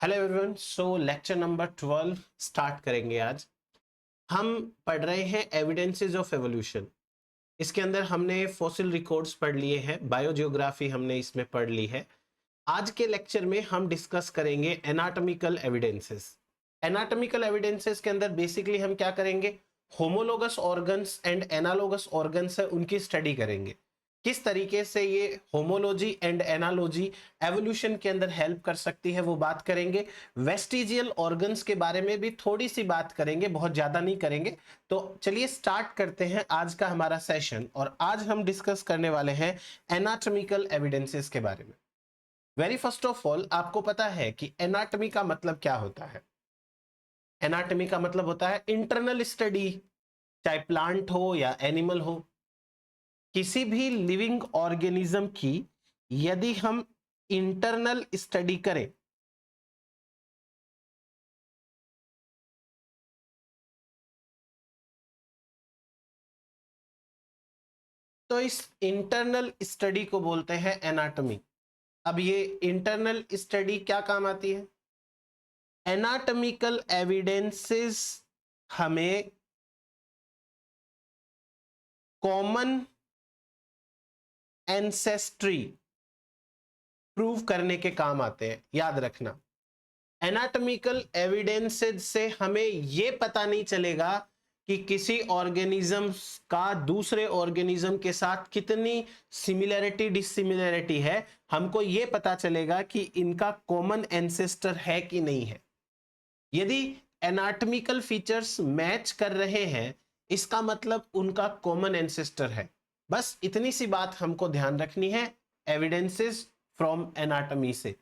Hello everyone. Lecture number 12 start करेंगे। आज हम पढ़ रहे हैं एविडेंसेस ऑफ एवोल्यूशन। इसके अंदर हमने फॉसिल रिकॉर्ड्स पढ़ लिए हैं, बायोजियोग्राफी हमने इसमें पढ़ ली है। आज के लेक्चर में हम डिस्कस करेंगे एनाटॉमिकल एविडेंसेस। एनाटॉमिकल एविडेंसेस के अंदर बेसिकली हम क्या करेंगे, homologous organs and analogous organs है उनकी स्टडी करेंगे। किस तरीके से ये होमोलॉजी एंड एनालॉजी एवोल्यूशन के अंदर हेल्प कर सकती है वो बात करेंगे। वेस्टिजियल ऑर्गन्स के बारे में भी थोड़ी सी बात करेंगे, बहुत ज्यादा नहीं करेंगे। तो चलिए स्टार्ट करते हैं आज का हमारा सेशन। और आज हम डिस्कस करने वाले हैं एनाटॉमिकल एविडेंसेस के बारे में। वेरी फर्स्ट ऑफ ऑल आपको पता है कि एनाटॉमी का मतलब क्या होता है। एनाटॉमी का मतलब होता है इंटरनल स्टडी, चाहे प्लांट हो या एनिमल हो। किसी भी लिविंग ऑर्गेनिज्म की यदि हम इंटरनल स्टडी करें तो इस इंटरनल स्टडी को बोलते हैं एनाटॉमी। अब ये इंटरनल स्टडी क्या काम आती है? एनाटॉमिकल एविडेंसेस हमें कॉमन एंसेस्ट्री प्रूव करने के काम आते हैं। याद रखना, एनाटॉमिकल एविडेंसेस से हमें यह पता नहीं चलेगा कि किसी ऑर्गेनिज्म का दूसरे ऑर्गेनिज्म के साथ कितनी सिमिलरिटी डिसिमिलरिटी है। हमको यह पता चलेगा कि इनका कॉमन एंसेस्टर है कि नहीं है। यदि एनाटॉमिकल फीचर्स मैच कर रहे हैं इसका मतलब उनका कॉमन एंसेस्टर है। बस इतनी सी बात हमको ध्यान रखनी है एविडेंसेस फ्रॉम एनाटॉमी से।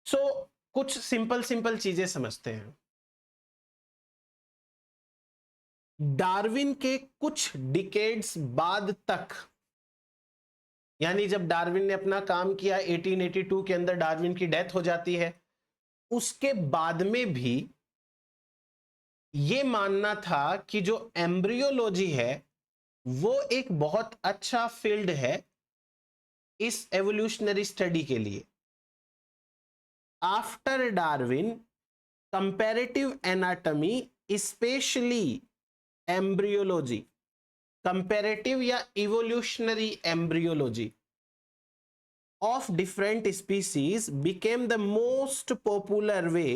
कुछ सिंपल सिंपल चीजें समझते हैं। डार्विन के कुछ डिकेड्स बाद तक, यानी जब डार्विन ने अपना काम किया 1882 के अंदर डार्विन की डेथ हो जाती है, उसके बाद में भी यह मानना था कि जो एम्ब्रियोलॉजी है वो एक बहुत अच्छा फील्ड है इस एवोल्यूशनरी स्टडी के लिए। After Darwin comparative anatomy specially embryology, comparative या evolutionary embryology of different species became the most popular way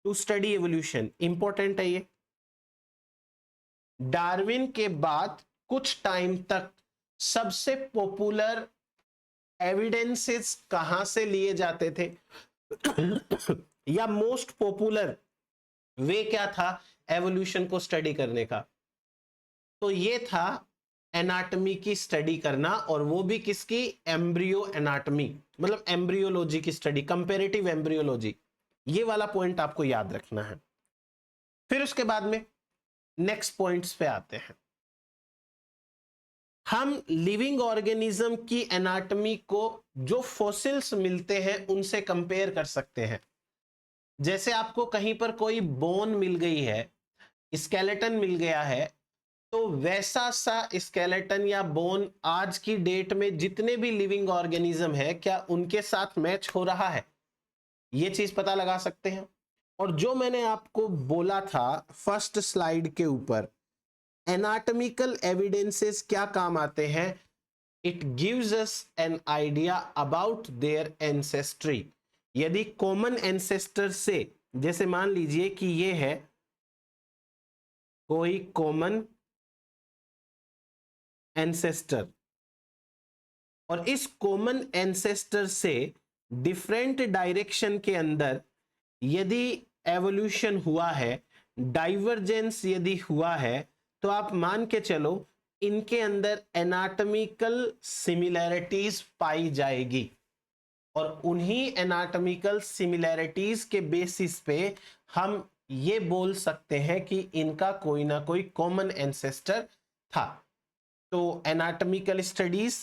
to study evolution। Important है ये। डार्विन के बाद कुछ टाइम तक सबसे पॉपुलर एविडेंसेस कहां से लिए जाते थे या मोस्ट पॉपुलर वे क्या था एवोल्यूशन को स्टडी करने का? तो ये था एनाटॉमी की स्टडी करना, और वो भी किसकी? एम्ब्रियो एनाटॉमी, मतलब एम्ब्रियोलॉजी की स्टडी, कंपैरेटिव एम्ब्रियोलॉजी। ये वाला पॉइंट आपको याद रखना है। फिर उसके बाद में नेक्स्ट पॉइंट्स पे आते हैं। हम लिविंग ऑर्गेनिज्म की एनाटॉमी को जो फॉसिल्स मिलते हैं उनसे कंपेयर कर सकते हैं। जैसे आपको कहीं पर कोई बोन मिल गई है, स्केलेटन मिल गया है, तो वैसा सा स्केलेटन या बोन आज की डेट में जितने भी लिविंग ऑर्गेनिज्म है क्या उनके साथ मैच हो रहा है? ये चीज पता लगा सकते हैं। और जो मैंने आपको बोला था फर्स्ट स्लाइड के ऊपर, एनाटॉमिकल एविडेंसेस क्या काम आते हैं? It gives us an idea about their ancestry. यदि कॉमन एंसेस्टर से, जैसे मान लीजिए कि ये है कोई कॉमन एंसेस्टर, और इस कॉमन एंसेस्टर से डिफरेंट डायरेक्शन के अंदर यदि एवोल्यूशन हुआ है, डाइवर्जेंस यदि हुआ है, तो आप मान के चलो इनके अंदर एनाटॉमिकल सिमिलैरिटीज पाई जाएगी। और उन्हीं एनाटॉमिकल सिमिलैरिटीज के बेसिस पे हम ये बोल सकते हैं कि इनका कोई ना कोई कॉमन एंसेस्टर था। तो anatomical studies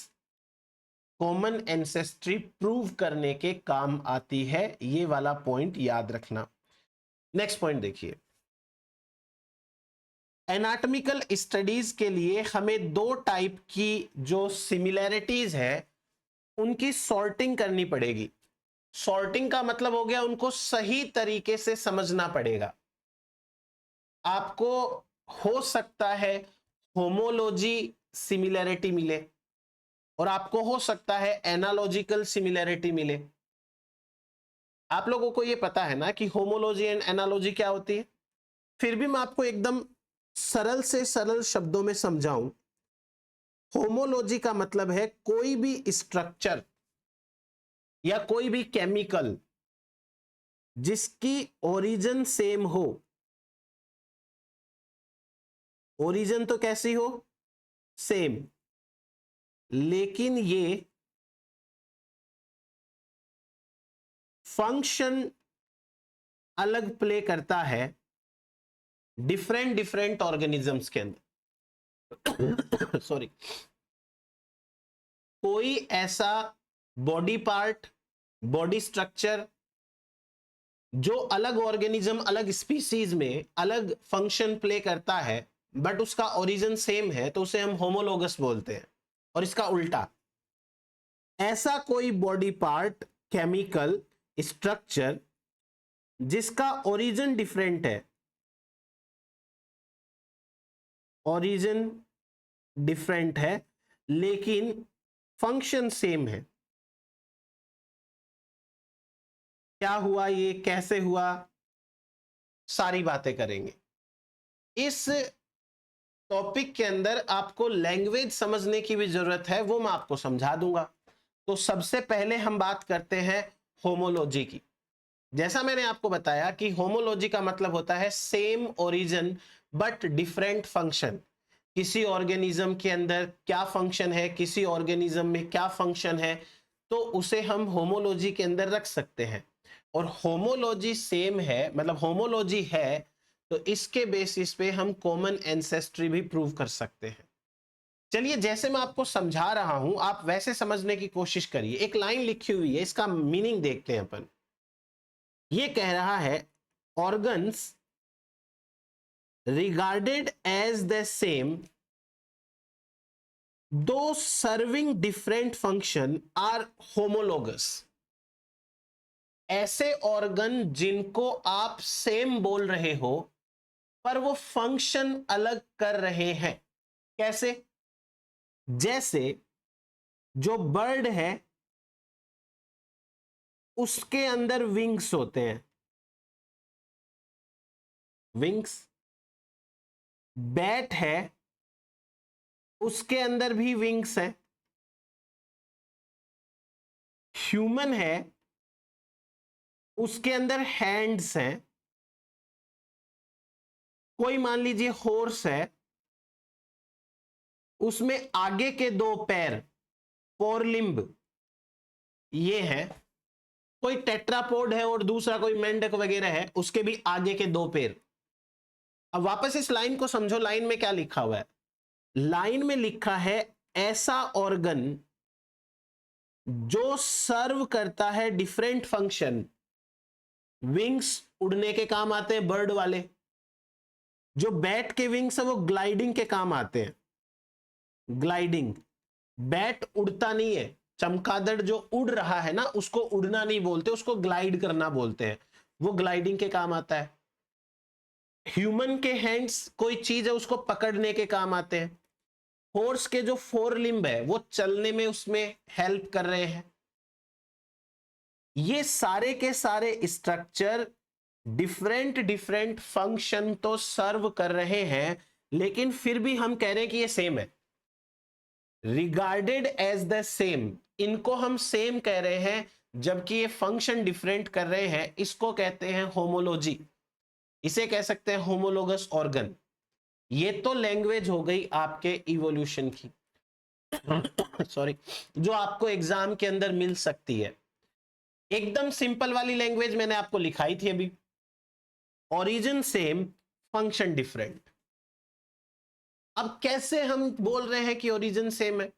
common ancestry prove करने के काम आती है। ये वाला पॉइंट याद रखना। नेक्स्ट पॉइंट देखिए, एनाटॉमिकल स्टडीज के लिए हमें दो टाइप की जो सिमिलैरिटीज है उनकी सॉर्टिंग करनी पड़ेगी। सॉर्टिंग का मतलब हो गया उनको सही तरीके से समझना पड़ेगा। आपको हो सकता है होमोलॉजी सिमिलैरिटी मिले और आपको हो सकता है एनालॉजिकल सिमिलैरिटी मिले। आप लोगों को ये पता है ना कि होमोलॉजी एंड एनालॉजी क्या होती है, फिर भी मैं आपको एकदम सरल से सरल शब्दों में समझाऊं। होमोलॉजी का मतलब है कोई भी स्ट्रक्चर या कोई भी केमिकल जिसकी ओरिजिन सेम हो। ओरिजिन तो कैसी हो, सेम, लेकिन ये फंक्शन अलग प्ले करता है डिफरेंट डिफरेंट ऑर्गेनिजम्स के अंदर। सॉरी, कोई ऐसा बॉडी पार्ट, बॉडी स्ट्रक्चर जो अलग ऑर्गेनिज्म, अलग स्पीसीज में अलग फंक्शन प्ले करता है बट उसका ओरिजिन सेम है, तो उसे हम होमोलोगस बोलते हैं। और इसका उल्टा, ऐसा कोई बॉडी पार्ट, केमिकल, स्ट्रक्चर जिसका ओरिजिन डिफरेंट है, ओरिजिन डिफरेंट है लेकिन फंक्शन सेम है। क्या हुआ, ये कैसे हुआ, सारी बातें करेंगे। इस टॉपिक के अंदर आपको लैंग्वेज समझने की भी जरूरत है, वो मैं आपको समझा दूंगा। तो सबसे पहले हम बात करते हैं होमोलॉजी की। जैसा मैंने आपको बताया कि होमोलॉजी का मतलब होता है same origin but different function. किसी ऑर्गेनिज्म के अंदर क्या फंक्शन है, किसी ऑर्गेनिज्म में क्या फंक्शन है, तो उसे हम होमोलॉजी के अंदर रख सकते हैं। और होमोलॉजी सेम है, मतलब होमोलॉजी है, तो इसके बेसिस पे हम कॉमन एंसेस्ट्री भी प्रूव कर सकते हैं। चलिए, जैसे मैं आपको समझा रहा हूं आप वैसे समझने की कोशिश करिए। एक लाइन लिखी हुई है, इसका मीनिंग देखते हैं अपन। ये कह रहा है organs regarded as the same though serving different function are homologous। ऐसे ऑर्गन जिनको आप सेम बोल रहे हो पर वो फंक्शन अलग कर रहे हैं। कैसे? जैसे जो बर्ड है उसके अंदर विंग्स होते हैं, विंग्स। बैट है उसके अंदर भी विंग्स है। ह्यूमन है उसके अंदर हैंड्स हैं। कोई मान लीजिए हॉर्स है, उसमें आगे के दो पैर, फोरलिम्ब, ये है। कोई टेट्रापोड है और दूसरा कोई मेंढक वगैरह है, उसके भी आगे के दो पैर। अब वापस इस लाइन को समझो, लाइन में क्या लिखा हुआ है? लाइन में लिखा है ऐसा ऑर्गन जो सर्व करता है डिफरेंट फंक्शन। विंग्स उड़ने के काम आते हैं, बर्ड वाले। जो बैट के विंग्स है वो ग्लाइडिंग के काम आते हैं, ग्लाइडिंग। बैट उड़ता नहीं है, चमगादड़ जो उड़ रहा है ना, उसको उड़ना नहीं बोलते, उसको ग्लाइड करना बोलते हैं, वो ग्लाइडिंग के काम आता है। ह्यूमन के हैंड्स कोई चीज है उसको पकड़ने के काम आते हैं। हॉर्स के जो फोर लिम्ब है वो चलने में उसमें हेल्प कर रहे हैं। ये सारे के सारे स्ट्रक्चर डिफरेंट डिफरेंट फंक्शन तो सर्व कर रहे हैं, लेकिन फिर भी हम कह रहे हैं कि ये सेम है। रिगार्डेड एज द सेम, इनको हम सेम कह रहे हैं जबकि ये फंक्शन डिफरेंट कर रहे हैं, इसको कहते हैं होमोलॉजी। इसे कह सकते हैं होमोलोगस ऑर्गन। ये तो लैंग्वेज हो गई आपके इवोल्यूशन की, सॉरी, जो आपको एग्जाम के अंदर मिल सकती है। एकदम सिंपल वाली लैंग्वेज मैंने आपको लिखाई थी अभी, ओरिजिन सेम, फंक्शन डिफरेंट। अब कैसे हम बोल रहे हैं कि ओरिजिन सेम है?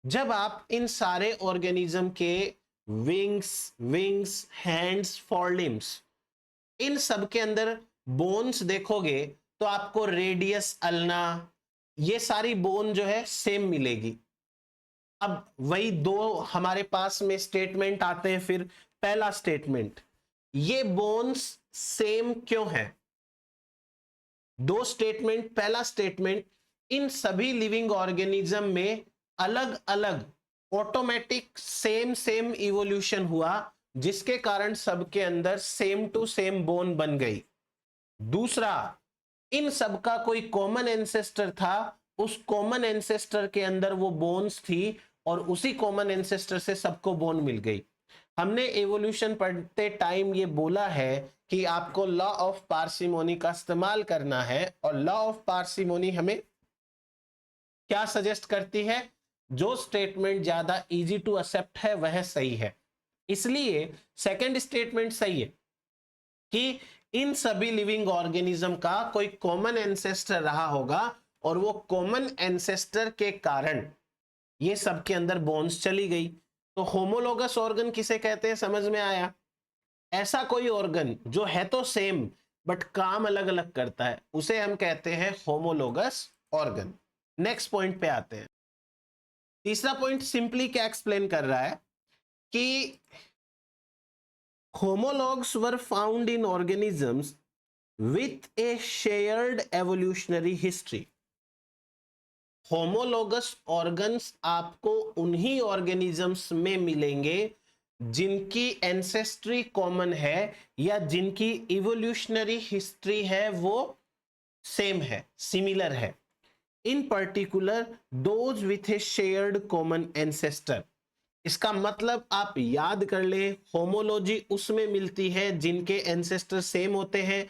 जब आप इन सारे ऑर्गेनिज्म के विंग्स, हैंड्स, फोरलिम्स, इन सब के अंदर बोन्स देखोगे तो आपको रेडियस, अल्ना, ये सारी बोन जो है सेम मिलेगी। अब वही दो हमारे पास में स्टेटमेंट आते हैं फिर पहला स्टेटमेंट, ये बोन्स सेम क्यों है? दो स्टेटमेंट, पहला स्टेटमेंट, इन सभी लिविंग ऑर्गेनिज्म में अलग अलग ऑटोमेटिक सेम सेम इवोल्यूशन हुआ, जिसके कारण सबके अंदर सेम टू सेम बोन बन गई। दूसरा, इन सबका कोई कॉमन एंसेस्टर था, उस कॉमन एंसेस्टर के अंदर वो बोन्स थी और उसी कॉमन एंसेस्टर से सबको बोन मिल गई। हमने एवोल्यूशन पढ़ते टाइम ये बोला है कि आपको लॉ ऑफ पार्सिमोनी का इस्तेमाल करना है, और लॉ ऑफ पार्सिमोनी हमें क्या सजेस्ट करती है? जो स्टेटमेंट ज्यादा इजी टू एक्सेप्ट है वह सही है। इसलिए सेकंड स्टेटमेंट सही है कि इन सभी लिविंग ऑर्गेनिज्म का कोई कॉमन एंसेस्टर रहा होगा और वो कॉमन एंसेस्टर के कारण ये सबके अंदर बोन्स चली गई। तो होमोलोगस ऑर्गन किसे कहते हैं, समझ में आया? ऐसा कोई ऑर्गन जो है तो सेम बट काम अलग अलग करता है, उसे हम कहते हैं होमोलोगस ऑर्गन। नेक्स्ट पॉइंट पे आते हैं। तीसरा पॉइंट सिंपली क्या एक्सप्लेन कर रहा है कि homologs were found in organisms with a shared evolutionary history। homologous organs आपको उन्हीं organisms में मिलेंगे जिनकी ancestry common है या जिनकी evolutionary history है वो same है, similar है। in particular those with a shared common ancestor। इसका मतलब आप याद कर ले, होमोलॉजी उसमें मिलती है जिनके एंसेस्टर सेम होते हैं,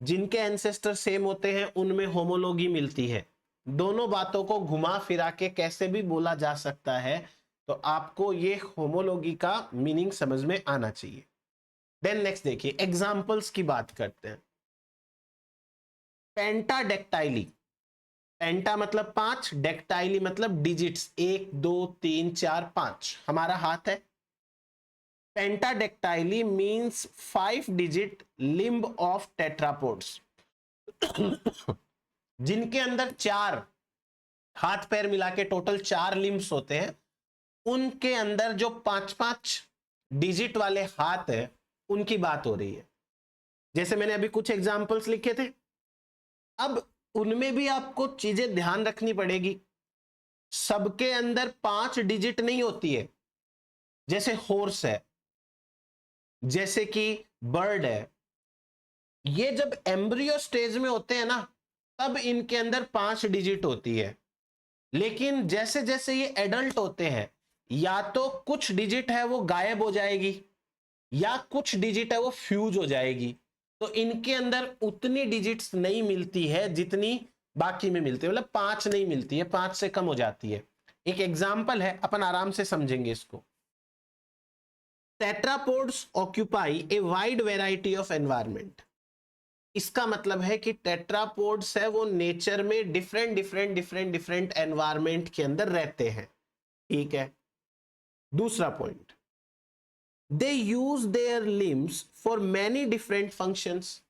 जिनके एंसेस्टर सेम होते हैं उनमें होमोलॉजी मिलती है। दोनों बातों को घुमा फिरा के कैसे भी बोला जा सकता है, तो आपको ये होमोलॉजी का मीनिंग समझ में आना चाहिए। देन नेक्स्ट देखिए, एग्जांपल्स की बात करते हैं। पेंटाडेक्टाइली, पेंटा मतलब 5, डेक्टाइली मतलब डिजिट्स 1 2 3 4 5, हमारा हाथ है। Pentadactyly means 5 digit limb of tetrapods जिनके अंदर 4 हाथ पैर मिला के टोटल 4 लिम्ब्स होते हैं, उनके अंदर जो 5-5 डिजिट वाले हाथ है उनकी बात हो रही है। जैसे मैंने अभी कुछ एग्जांपल्स लिखे थे, अब उनमें भी आपको चीजें ध्यान रखनी पड़ेगी। सबके अंदर 5 डिजिट नहीं होती है, जैसे हॉर्स है, जैसे कि बर्ड है, ये जब एम्ब्रियो स्टेज में होते हैं ना तब इनके अंदर 5 डिजिट होती है। लेकिन जैसे जैसे ये एडल्ट होते हैं, या तो कुछ डिजिट है वो गायब हो जाएगी या कुछ डिजिट है वो फ्यूज हो जाएगी। तो इनके अंदर उतनी डिजिट्स नहीं मिलती है जितनी बाकी में मिलती है, मतलब 5 नहीं मिलती है, 5 से कम हो जाती है। एक एग्जाम्पल है, अपन आराम से समझेंगे इसको। Tetrapods occupy a wide variety of environment. इसका मतलब है कि टेट्रापोड्स है वो नेचर में डिफरेंट एनवायरमेंट के अंदर रहते हैं, ठीक है। दूसरा point, they use their limbs for many different functions.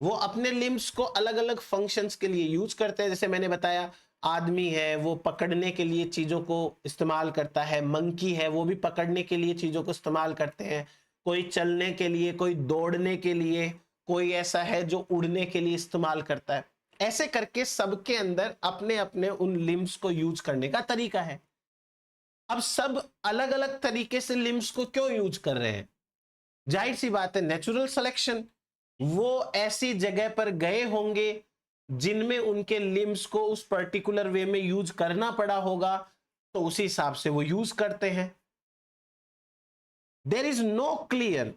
वो अपने लिम्स को अलग अलग फंक्शंस के लिए यूज करते हैं। जैसे मैंने बताया, आदमी है वो पकड़ने के लिए चीजों को इस्तेमाल करता है, मंकी है वो भी पकड़ने के लिए चीजों को इस्तेमाल करते हैं, कोई चलने के लिए, कोई दौड़ने के लिए, कोई ऐसा है जो उड़ने के लिए इस्तेमाल करता है। ऐसे करके सबके अंदर अपने अपने उन लिम्स को यूज करने का तरीका है। अब सब अलग अलग तरीके से लिम्स को क्यों यूज कर रहे हैं? जाहिर सी बात है, नेचुरल सिलेक्शन। वो ऐसी जगह पर गए होंगे जिनमें उनके लिम्स को उस पर्टिकुलर वे में यूज करना पड़ा होगा, तो उसी हिसाब से वो यूज करते हैं। There is no clear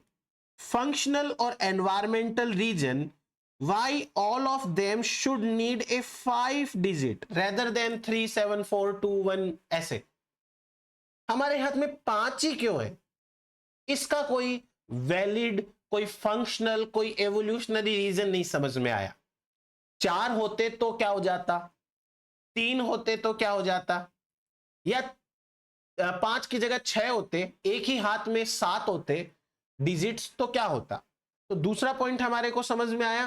functional or environmental reason why all of them should need a 5 digit rather than 3 7 4 2 1। ऐसे हमारे हाथ में 5 ही क्यों है? इसका कोई वैलिड, कोई फंक्शनल, कोई एवोल्यूशनरी रीजन नहीं समझ में आया। 4 होते तो क्या हो जाता, 3 होते तो क्या हो जाता, या 5 की जगह 6 होते, एक ही हाथ में 7 होते डिजिट्स तो क्या होता। तो दूसरा पॉइंट हमारे को समझ में आया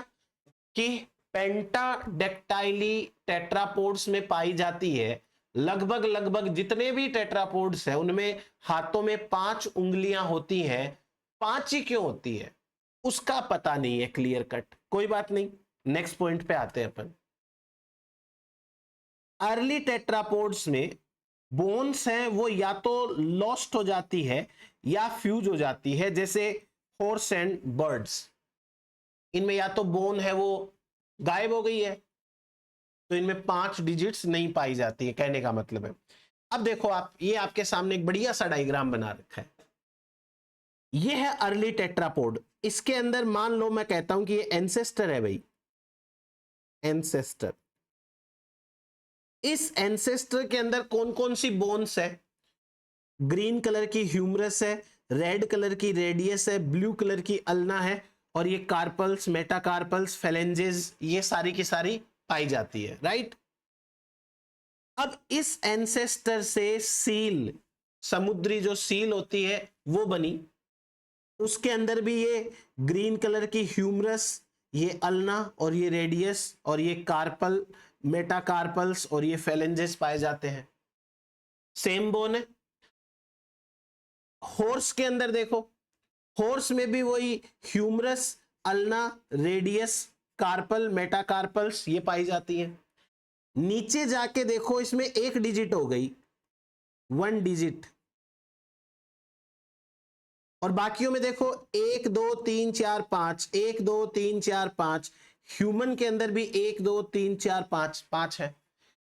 कि पेंटाडेक्टाइली टेट्रापोड्स में पाई जाती है। लगभग जितने भी टेट्रापोड्स हैं उनमें हाथों में 5 उंगलियां होती हैं, 5 ही क्यों होती है उसका पता नहीं है क्लियर कट, कोई बात नहीं, नेक्स्ट पॉइंट पे आते हैं अपन। अर्ली टेट्रापोड्स में बोन्स हैं वो या तो लॉस्ट हो जाती है या फ्यूज हो जाती है, जैसे हॉर्स एंड बर्ड्स, इनमें या तो बोन है वो गायब हो गई है, तो इनमें 5 डिजिट्स नहीं पाई जाती है, कहने का मतलब है। अब देखो आप, ये आपके सामने एक बढ़िया सा डायग्राम बना रखा है, ये है अर्ली टेट्रापोड। इसके अंदर मान लो मैं कहता हूं कि ये एंसेस्टर है भाई, एंसेस्टर। इस एंसेस्टर के अंदर कौन कौन सी बोन्स है? ग्रीन कलर की ह्यूमरस है, रेड कलर की रेडियस है, ब्लू कलर की अल्ना है, और ये कार्पल्स, मेटाकार्पल्स, फेलेंजेस, ये सारी की सारी पाई जाती है, राइट। अब इस एंसेस्टर से सील, समुद्री जो सील होती है वो बनी, उसके अंदर भी ये ग्रीन कलर की ह्यूमरस, ये अल्ना और ये रेडियस और ये कार्पल, मेटाकार्पल्स और ये फेलेंजेस पाए जाते हैं। सेम बोन है। हॉर्स के अंदर देखो, हॉर्स में भी वही humerus, ulna, radius, carpal, metacarpals ये पाई जाती हैं। नीचे जाके देखो, इसमें एक डिजिट हो गई, 1 डिजिट, और बाकियों में देखो 1 2 3 4 5, 1 2 3 4 5। ह्यूमन के अंदर भी 1 2 3 4 5 5 है।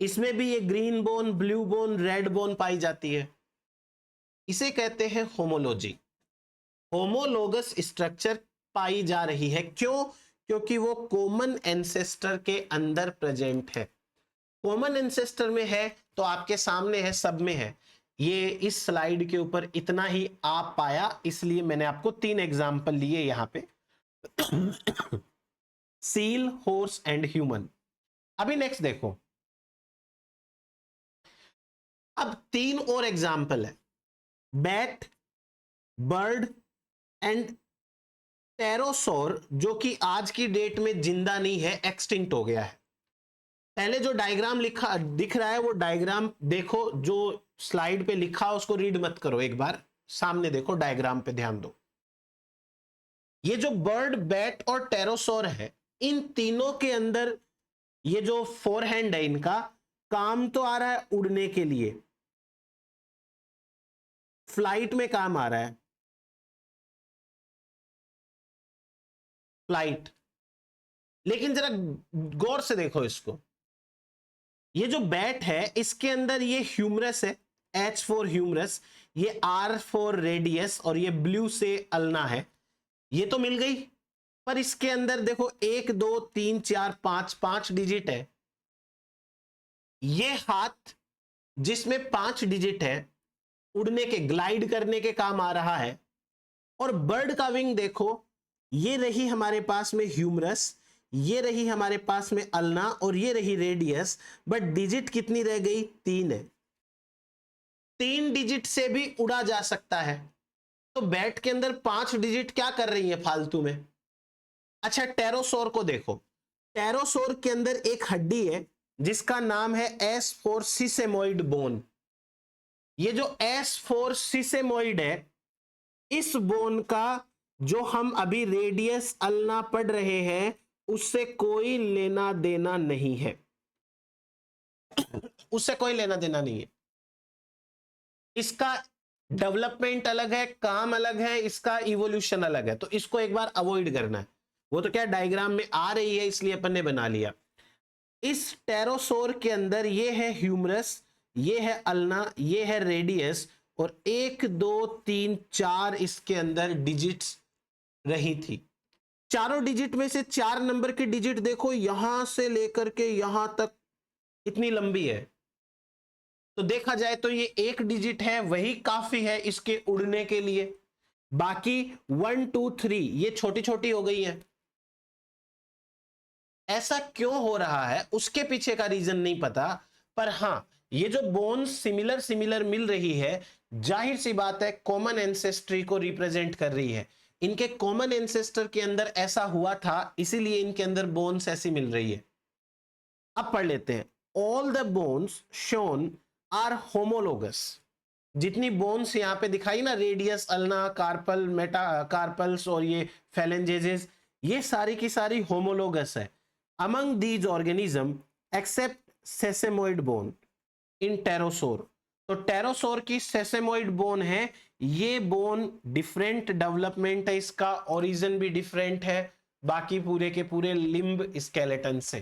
इसमें भी ये green bone, blue bone, red bone पाई जाती है। इसे कहते हैं होमोलॉजी, होमोलोगस स्ट्रक्चर पाई जा रही है। क्यों? क्योंकि वो कॉमन एंसेस्टर के अंदर प्रेजेंट है। कॉमन एंसेस्टर में है तो आपके सामने है, सब में है। ये इस स्लाइड के ऊपर इतना ही आ पाया, इसलिए मैंने आपको 3 एग्जाम्पल लिए यहां पे सील, हॉर्स एंड ह्यूमन। अभी नेक्स्ट देखो, अब 3 और एग्जाम्पल है, बैट, बर्ड एंड टेरोसोर, जो कि आज की डेट में जिंदा नहीं है, एक्सटिंक्ट हो गया है। पहले जो डायग्राम लिखा दिख रहा है वो डायग्राम देखो, जो स्लाइड पे लिखा उसको रीड मत करो, एक बार सामने देखो, डायग्राम पे ध्यान दो। ये जो बर्ड, बैट और टेरोसोर है, इन तीनों के अंदर ये जो फोरहैंड है इनका काम तो आ रहा है उड़ने के लिए, फ्लाइट में काम आ रहा है, फ्लाइट। लेकिन जरा गौर से देखो इसको, ये जो बैट है इसके अंदर ये ह्यूमरस है, H फॉर ह्यूमरस, ये R फॉर रेडियस, और ये ब्लू से अल्ना है, ये तो मिल गई। पर इसके अंदर देखो 1 2 3 4 5 5 डिजिट है। ये हाथ जिसमें 5 डिजिट है, उड़ने के, ग्लाइड करने के काम आ रहा है। और बर्ड का विंग देखो, ये रही हमारे पास में ह्यूमरस, ये रही हमारे पास में अल्ना, और ये रही रेडियस, बट डिजिट कितनी रह गई? 3 है। 3 डिजिट से भी उड़ा जा सकता है, तो बैट के अंदर 5 डिजिट क्या कर रही है फालतू में? अच्छा, टेरोसोर को देखो, टेरोसोर के अंदर एक हड्डी है जिसका नाम है एस फोर सिसेमोइड बोन। ये जो एस फोर सिसेमोइड है, इस बोन का जो हम अभी रेडियस अल्ना पढ़ रहे हैं उससे कोई लेना देना नहीं है, उससे कोई लेना देना नहीं है। इसका डेवलपमेंट अलग है, काम अलग है, इसका इवोल्यूशन अलग है, तो इसको एक बार अवॉइड करना है। वो तो क्या डायग्राम में आ रही है इसलिए अपन ने बना लिया। इस टेरोसोर के अंदर ये है ह्यूमरस, ये है अल्ना, ये है रेडियस, और 1 2 3 4 इसके अंदर डिजिट्स रही थी। चारों डिजिट में से 4 नंबर की डिजिट देखो, यहां से लेकर के यहां तक इतनी लंबी है, तो देखा जाए तो ये 1 डिजिट है, वही काफी है इसके उड़ने के लिए। बाकी 1 2 3 ये छोटी छोटी हो गई है। ऐसा क्यों हो रहा है उसके पीछे का रीजन नहीं पता, पर हां, ये जो बोन्स सिमिलर सिमिलर मिल रही है, जाहिर सी बात है कॉमन एंसेस्ट्री को रिप्रेजेंट कर रही है। इनके कॉमन एंसेस्टर के अंदर ऐसा हुआ था, इसीलिए इनके अंदर बोन्स ऐसी मिल रही है। अब पढ़ लेते हैं, all the bones shown are homologous. जितनी बोन्स यहाँ पे दिखाई ना, radius, ulna, carpal, metacarpals और ये फेलेंजेजेस, ये सारी की सारी होमोलोगस है among these organism except sesamoid bone in pterosaur. तो टेरोसोर की सेसेमोइड बोन है, ये बोन डिफरेंट डेवलपमेंट है, इसका ओरिजिन भी डिफरेंट है बाकी पूरे के पूरे लिम्ब स्केलेटन से।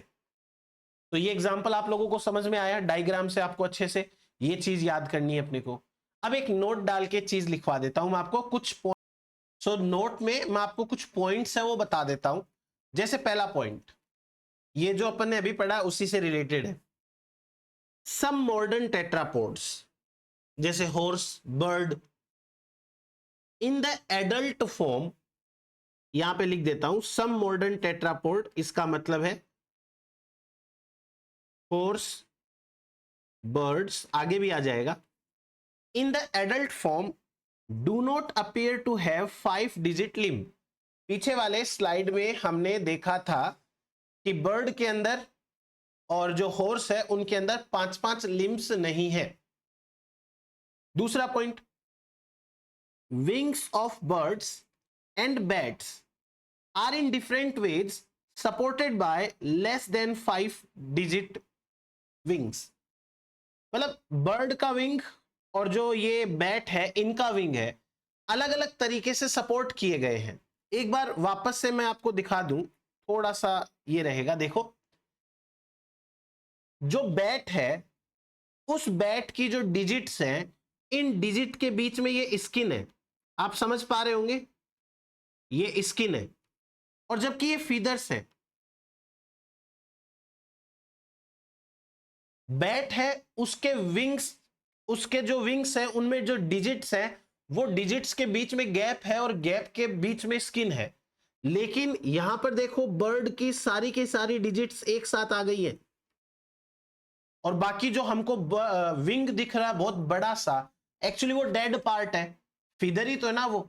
तो ये एग्जांपल आप लोगों को समझ में आया, डायग्राम से आपको अच्छे से ये चीज याद करनी है अपने को। अब एक नोट डाल के चीज लिखवा देता हूं मैं आपको कुछ। सो नोट में मैं आपको कुछ पॉइंट्स है वो बता देता हूं। जैसे पहला पॉइंट, ये जो अपन ने अभी पढ़ा उसी से रिलेटेड है। सम मॉडर्न टेट्रापोड्स जैसे horse, bird, in the adult form, यहां पे लिख देता हूं सम मॉडर्न टेट्रापोड, इसका मतलब है हॉर्स, बर्ड्स, आगे भी आ जाएगा, in the adult form do not appear to have 5 digit limb. पीछे वाले स्लाइड में हमने देखा था कि बर्ड के अंदर और जो हॉर्स है उनके अंदर 5-5 लिम्ब्स नहीं है। दूसरा point, wings of birds and bats are in different ways supported by less than 5 digit wings. मतलब बर्ड का विंग और जो ये बैट है इनका विंग है, अलग अलग तरीके से सपोर्ट किए गए हैं। एक बार वापस से मैं आपको दिखा दूं, थोड़ा सा ये रहेगा, देखो जो बैट है उस बैट की जो डिजिट्स हैं, इन डिजिट के बीच में ये स्किन है, आप समझ पा रहे होंगे, ये स्किन है, और जबकि ये फीदर्स है। बैट है, उसके विंग्स, उसके जो विंग्स है उनमें जो डिजिट्स है वो डिजिट्स के बीच में गैप है और गैप के बीच में स्किन है। लेकिन यहां पर देखो बर्ड की सारी डिजिट्स एक साथ आ गई है, और बाकी जो हमको विंग दिख रहा है बहुत बड़ा सा, एक्चुअली वो डेड पार्ट है, फीदर ही तो है ना वो,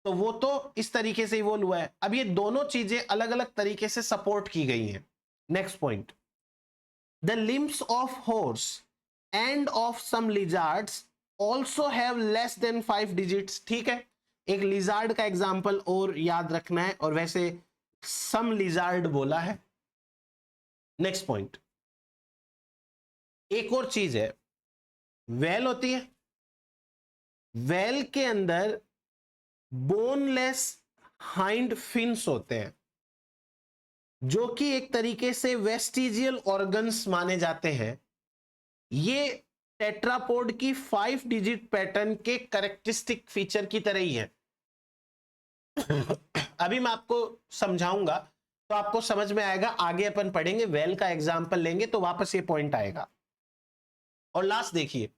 तो वो तो इस तरीके से इवोल्व हुआ है। अब ये दोनों चीजें अलग अलग तरीके से सपोर्ट की गई हैं। Next point, the limbs of horse and of some lizards also have less than 5 digits. ठीक है, एक लिजार्ड का एग्जाम्पल और याद रखना है, और वैसे सम लिजार्ड बोला है। नेक्स्ट पॉइंट, एक और चीज है, वेल होती है, वेल के अंदर बोनलेस हाइंड फिन्स होते हैं, जो कि एक तरीके से वेस्टिजियल ऑर्गन्स माने जाते हैं। ये टेट्रापोड की 5 डिजिट पैटर्न के कैरेक्टरिस्टिक फीचर की तरह ही है। अभी मैं आपको समझाऊंगा तो आपको समझ में आएगा, आगे अपन पढ़ेंगे, वेल का एग्जांपल लेंगे तो वापस ये पॉइंट आएगा। और लास्ट देखिए,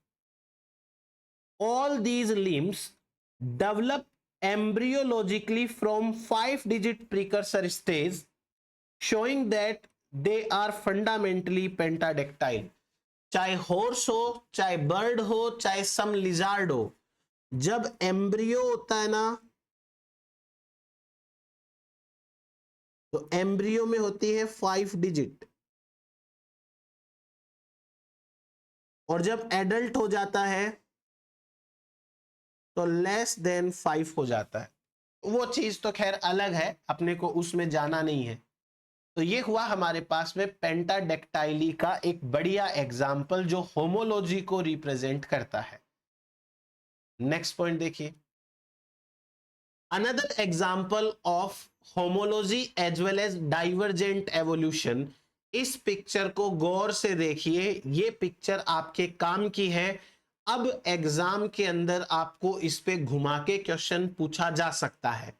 all these limbs develop embryologically from 5 digit precursor stage, showing that they are fundamentally pentadactyl। चाहे हॉर्स हो, चाहे बर्ड हो, चाहे सम लिजार्ड हो, जब एम्ब्रियो होता है ना, तो एम्ब्रियो में होती है 5 डिजिट, और जब एडल्ट हो जाता है तो लेस देन 5 हो जाता है। वो चीज तो खैर अलग है, अपने को उसमें जाना नहीं है। तो ये हुआ हमारे पास में पेंटाडेक्टाइली का एक बढ़िया एग्जाम्पल जो होमोलॉजी को रिप्रेजेंट करता है। नेक्स्ट पॉइंट देखिए, another example of homology as well as divergent evolution. इस पिक्चर को गौर से देखिए, ये पिक्चर आपके काम की है। अब एग्जाम के अंदर आपको इस पे घुमा के क्वेश्चन पूछा जा सकता है,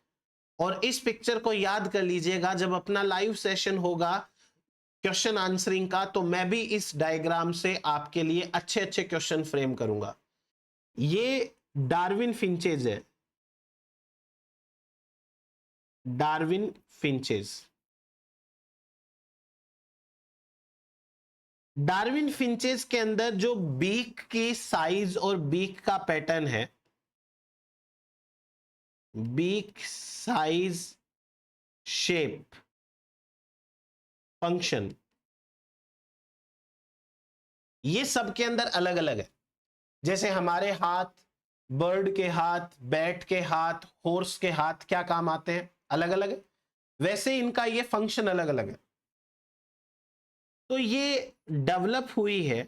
और इस पिक्चर को याद कर लीजिएगा, जब अपना लाइव सेशन होगा क्वेश्चन आंसरिंग का, तो मैं भी इस डायग्राम से आपके लिए अच्छे अच्छे क्वेश्चन फ्रेम करूंगा। ये डार्विन फिंचेज है, डार्विन फिंचेज। डार्विन फिंचेज के अंदर जो बीक की साइज और बीक का पैटर्न है, बीक साइज, शेप, फंक्शन, ये सब के अंदर अलग अलग है। जैसे हमारे हाथ, बर्ड के हाथ, बैट के हाथ, हॉर्स के हाथ क्या काम आते हैं, अलग अलग है, वैसे इनका ये फंक्शन अलग अलग है। तो ये डेवलप हुई है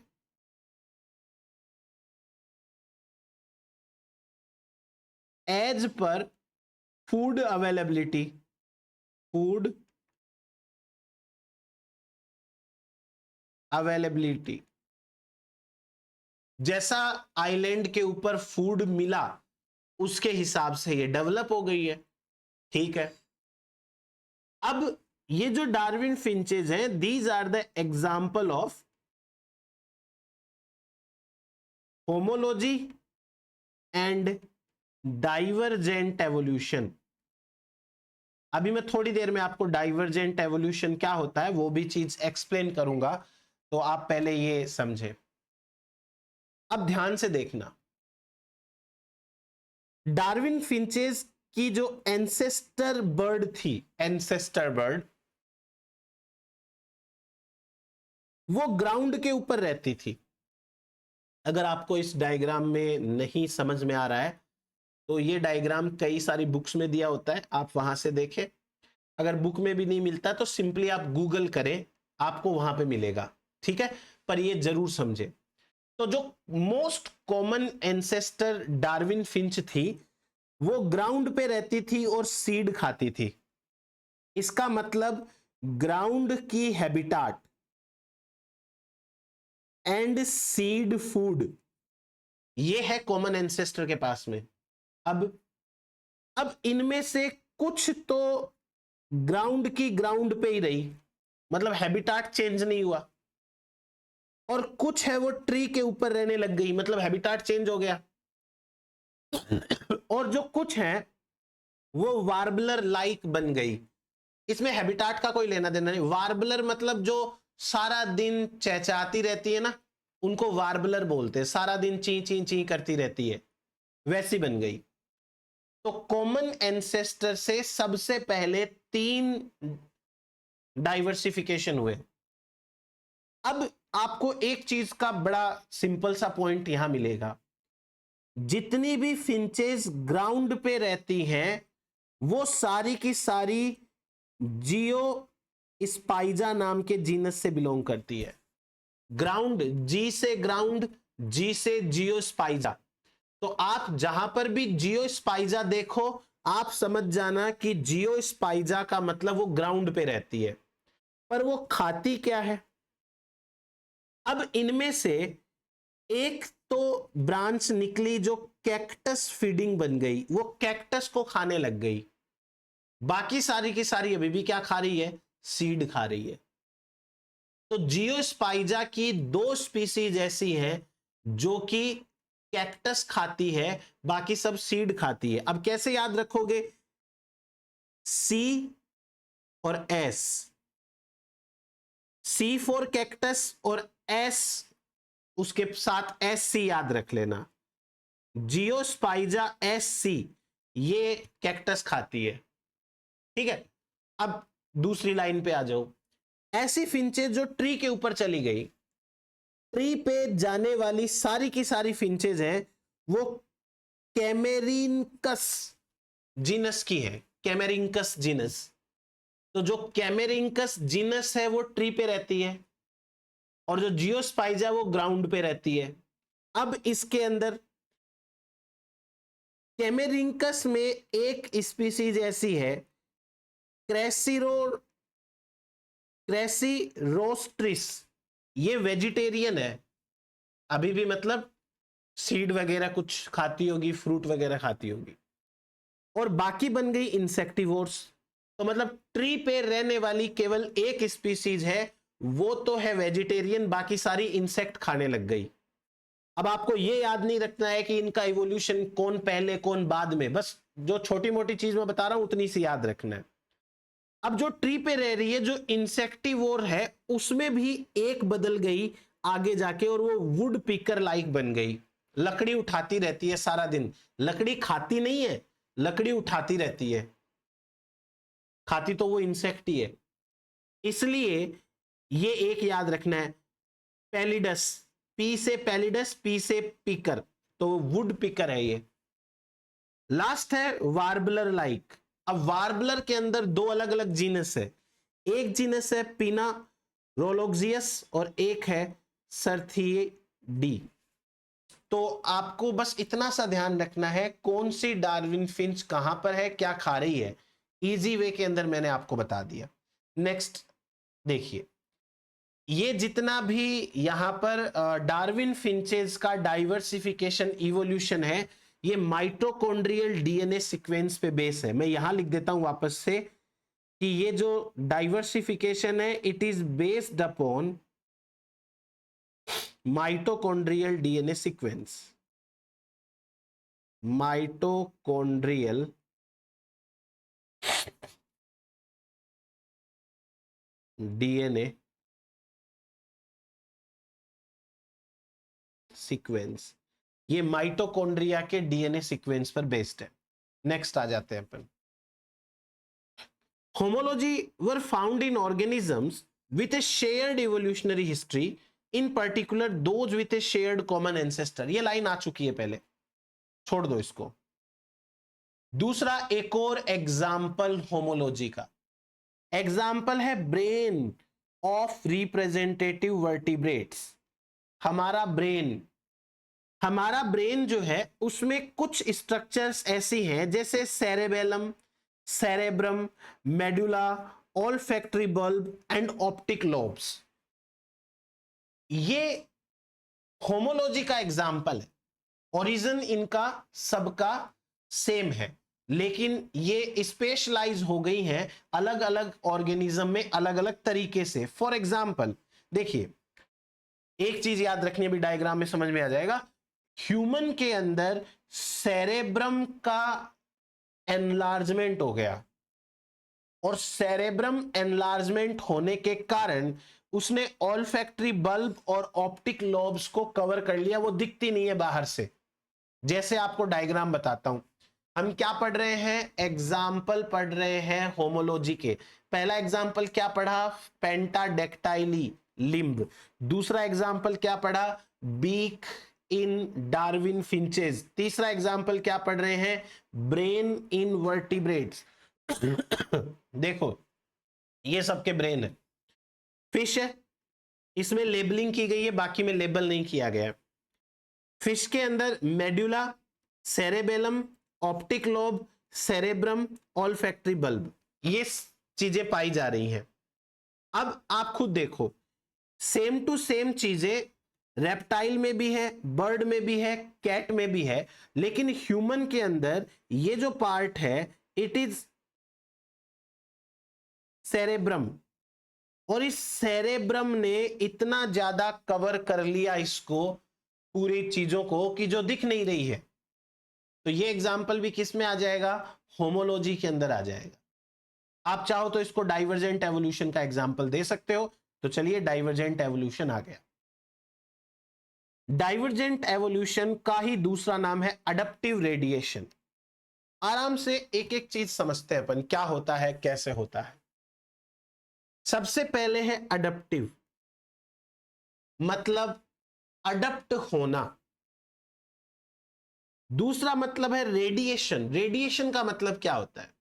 as per food availability, food availability. जैसा आइलैंड के ऊपर फूड मिला उसके हिसाब से ये डेवलप हो गई है। ठीक है, अब ये जो डार्विन फिंचेज हैं, these are the example of homology and divergent evolution. अभी मैं थोड़ी देर में आपको डाइवर्जेंट एवोल्यूशन क्या होता है वो भी चीज एक्सप्लेन करूंगा, तो आप पहले ये समझे। अब ध्यान से देखना, डार्विन फिंचेस की जो एंसेस्टर बर्ड थी, एंसेस्टर बर्ड, वो ग्राउंड के ऊपर रहती थी। अगर आपको इस डायग्राम में नहीं समझ में आ रहा है तो ये डायग्राम कई सारी बुक्स में दिया होता है, आप वहां से देखें। अगर बुक में भी नहीं मिलता तो सिंपली आप गूगल करें, आपको वहां पे मिलेगा। ठीक है, पर ये जरूर समझे। तो जो most common ancestor Darwin Finch थी वो ग्राउंड पे रहती थी और सीड खाती थी। इसका मतलब ग्राउंड की हैबिटाट एंड सीड फूड ये है कॉमन एंसेस्टर के पास में। अब इनमें से कुछ तो ग्राउंड की ग्राउंड पे ही रही, मतलब हैबिटाट चेंज नहीं हुआ, और कुछ है वो ट्री के ऊपर रहने लग गई, मतलब हैबिटाट चेंज हो गया। और जो कुछ है वो वार्बलर लाइक बन गई। इसमें हैबिटाट का कोई लेना देना नहीं। वार्बलर मतलब जो सारा दिन चहचहाती रहती है ना, उनको वार्बलर बोलते हैं, सारा दिन ची ची ची करती रहती है, वैसी बन गई। तो कॉमन एंसेस्टर से सबसे पहले 3 डाइवर्सिफिकेशन हुए। अब आपको एक चीज का बड़ा सिंपल सा पॉइंट यहां मिलेगा, जितनी भी फिंचेस ग्राउंड पे रहती हैं वो सारी की सारी जियो स्पाइजा नाम के जीनस से बिलोंग करती है। ग्राउंड, जी से ग्राउंड, जी से जियो स्पाइजा। तो आप जहां पर भी जियो स्पाइजा देखो आप समझ जाना कि जियो स्पाइजा का मतलब वो ग्राउंड पे रहती है। पर वो खाती क्या है? अब इनमें से एक तो ब्रांच निकली जो कैक्टस फीडिंग बन गई, वो कैक्टस को खाने लग गई। बाकी सारी की सारी अभी भी क्या खा रही है? सीड खा रही है। तो जियोस्पाइजा की 2 स्पीसीज ऐसी हैं जो कि कैक्टस खाती है, बाकी सब सीड खाती है। अब कैसे याद रखोगे? सी और एस, सी फॉर कैक्टस और एस उसके साथ एस सी याद रख लेना। जियोस्पाइजा एस सी ये कैक्टस खाती है। ठीक है, अब दूसरी लाइन पे आ जाओ। ऐसी फिंचेस जो ट्री के ऊपर चली गई, ट्री पे जाने वाली सारी की सारी फिंचेस हैं वो कैमेरिनकस जीनस की है, कैमेरिनकस जीनस। तो जो कैमेरिनकस जीनस है वो ट्री पे रहती है और जो जियोस्पाइजा वो ग्राउंड पे रहती है। अब इसके अंदर कैमेरिनकस में एक स्पीसीज ऐसी है क्रेसिरोस्ट्रिस, ये वेजिटेरियन है अभी भी, मतलब सीड वगैरह कुछ खाती होगी, फ्रूट वगैरह खाती होगी, और बाकी बन गई इंसेक्टिवोर्स। तो मतलब ट्री पे रहने वाली केवल एक स्पीसीज है, वो तो है वेजिटेरियन, बाकी सारी इंसेक्ट खाने लग गई। अब आपको ये याद नहीं रखना है कि इनका इवोल्यूशन कौन पहले कौन बाद में, बस जो छोटी मोटी चीज मैं बता रहा हूं उतनी सी याद रखना है। अब जो ट्री पे रह रही है जो इंसेक्टिवोर है उसमें भी एक बदल गई आगे जाके, और वो वुड पिकर लाइक बन गई। लकड़ी उठाती रहती है सारा दिन, लकड़ी खाती नहीं है, लकड़ी उठाती रहती है, खाती तो वो इंसेक्ट ही है। इसलिए ये एक याद रखना है, पैलिडस, पी से पैलिडस, पी से पिकर, तो वुड पिकर है ये। लास्ट है वार्बलर लाइक। अब वार्बलर के अंदर दो अलग अलग जीनस है, एक जीनस है पीना रोलोक्सियस और एक है सर्थियडी। तो आपको बस इतना सा ध्यान रखना है कौन सी डार्विन फिंच कहां पर है, क्या खा रही है, इजी वे के अंदर मैंने आपको बता दिया। नेक्स्ट देखिए, ये जितना भी यहां पर डार्विन फिंचेस का डाइवर्सिफिकेशन इवोल्यूशन है, ये माइटोकॉन्ड्रियल डीएनए सीक्वेंस पे बेस है। मैं यहां लिख देता हूं वापस से कि ये जो डाइवर्सिफिकेशन है it is based upon mitochondrial DNA sequence. Mitochondrial DNA sequence, ये माइटोकॉन्ड्रिया के डीएनए सीक्वेंस पर बेस्ड है। नेक्स्ट आ जाते हैं अपन। Homology were found in organisms with a shared evolutionary history, in particular those with a shared common ancestor. ये line आ चुकी है पहले, छोड़ दो इसको। दूसरा एक और एग्जाम्पल होमोलॉजी का एग्जाम्पल है ब्रेन ऑफ रिप्रेजेंटेटिव वर्टिब्रेट्स। हमारा ब्रेन जो है उसमें कुछ स्ट्रक्चर्स ऐसी हैं जैसे cerebellum, cerebrum, medulla, olfactory bulb and optic lobes. ये होमोलॉजी का एग्जाम्पल है। ओरिजिन इनका सबका सेम है, लेकिन ये स्पेशलाइज हो गई हैं अलग अलग ऑर्गेनिज्म में अलग अलग तरीके से। फॉर एग्जाम्पल देखिए, एक चीज याद रखनी, अभी डायग्राम में समझ में आ जाएगा। ह्यूमन के अंदर सेरेब्रम का एनलार्जमेंट हो गया और सेरेब्रम एनलार्जमेंट होने के कारण उसने ऑल्फैक्टरी बल्ब और ऑप्टिक लोब्स को कवर कर लिया, वो दिखती नहीं है बाहर से। जैसे आपको डायग्राम बताता हूं, हम क्या पढ़ रहे हैं, एग्जाम्पल पढ़ रहे हैं होमोलॉजी के। पहला एग्जाम्पल क्या पढ़ा, पेंटाडेक्टाइली लिम्ब। दूसरा एग्जाम्पल क्या पढ़ा, बीक इन डार्विन फिंचेस। तीसरा एग्जाम्पल क्या पढ़ रहे हैं, ब्रेन इन वर्टिब्रेट्स। देखो ये सबके ब्रेन है। फिश है, इसमें लेबलिंग की गई है, बाकी में लेबल नहीं किया गया। फिश के अंदर medulla, cerebellum, optic lobe, cerebrum, olfactory bulb, ये चीजें पाई जा रही हैं। अब आप खुद देखो, सेम टू सेम चीजें रेप्टाइल में भी है, बर्ड में भी है, कैट में भी है, लेकिन ह्यूमन के अंदर ये जो पार्ट है इट इज सेरेब्रम, और इस सेरेब्रम ने इतना ज्यादा कवर कर लिया इसको, पूरी चीजों को, कि जो दिख नहीं रही है। तो ये एग्जाम्पल भी किस में आ जाएगा, होमोलॉजी के अंदर आ जाएगा। आप चाहो तो इसको डाइवर्जेंट एवोल्यूशन का एग्जाम्पल दे सकते हो। तो चलिए डाइवर्जेंट एवोल्यूशन आ गया। डाइवर्जेंट एवोल्यूशन का ही दूसरा नाम है अडप्टिव रेडिएशन। आराम से एक एक चीज समझते हैं अपन, क्या होता है कैसे होता है। सबसे पहले है अडप्टिव, मतलब अडप्ट होना। दूसरा मतलब है रेडिएशन। रेडिएशन का मतलब क्या होता है,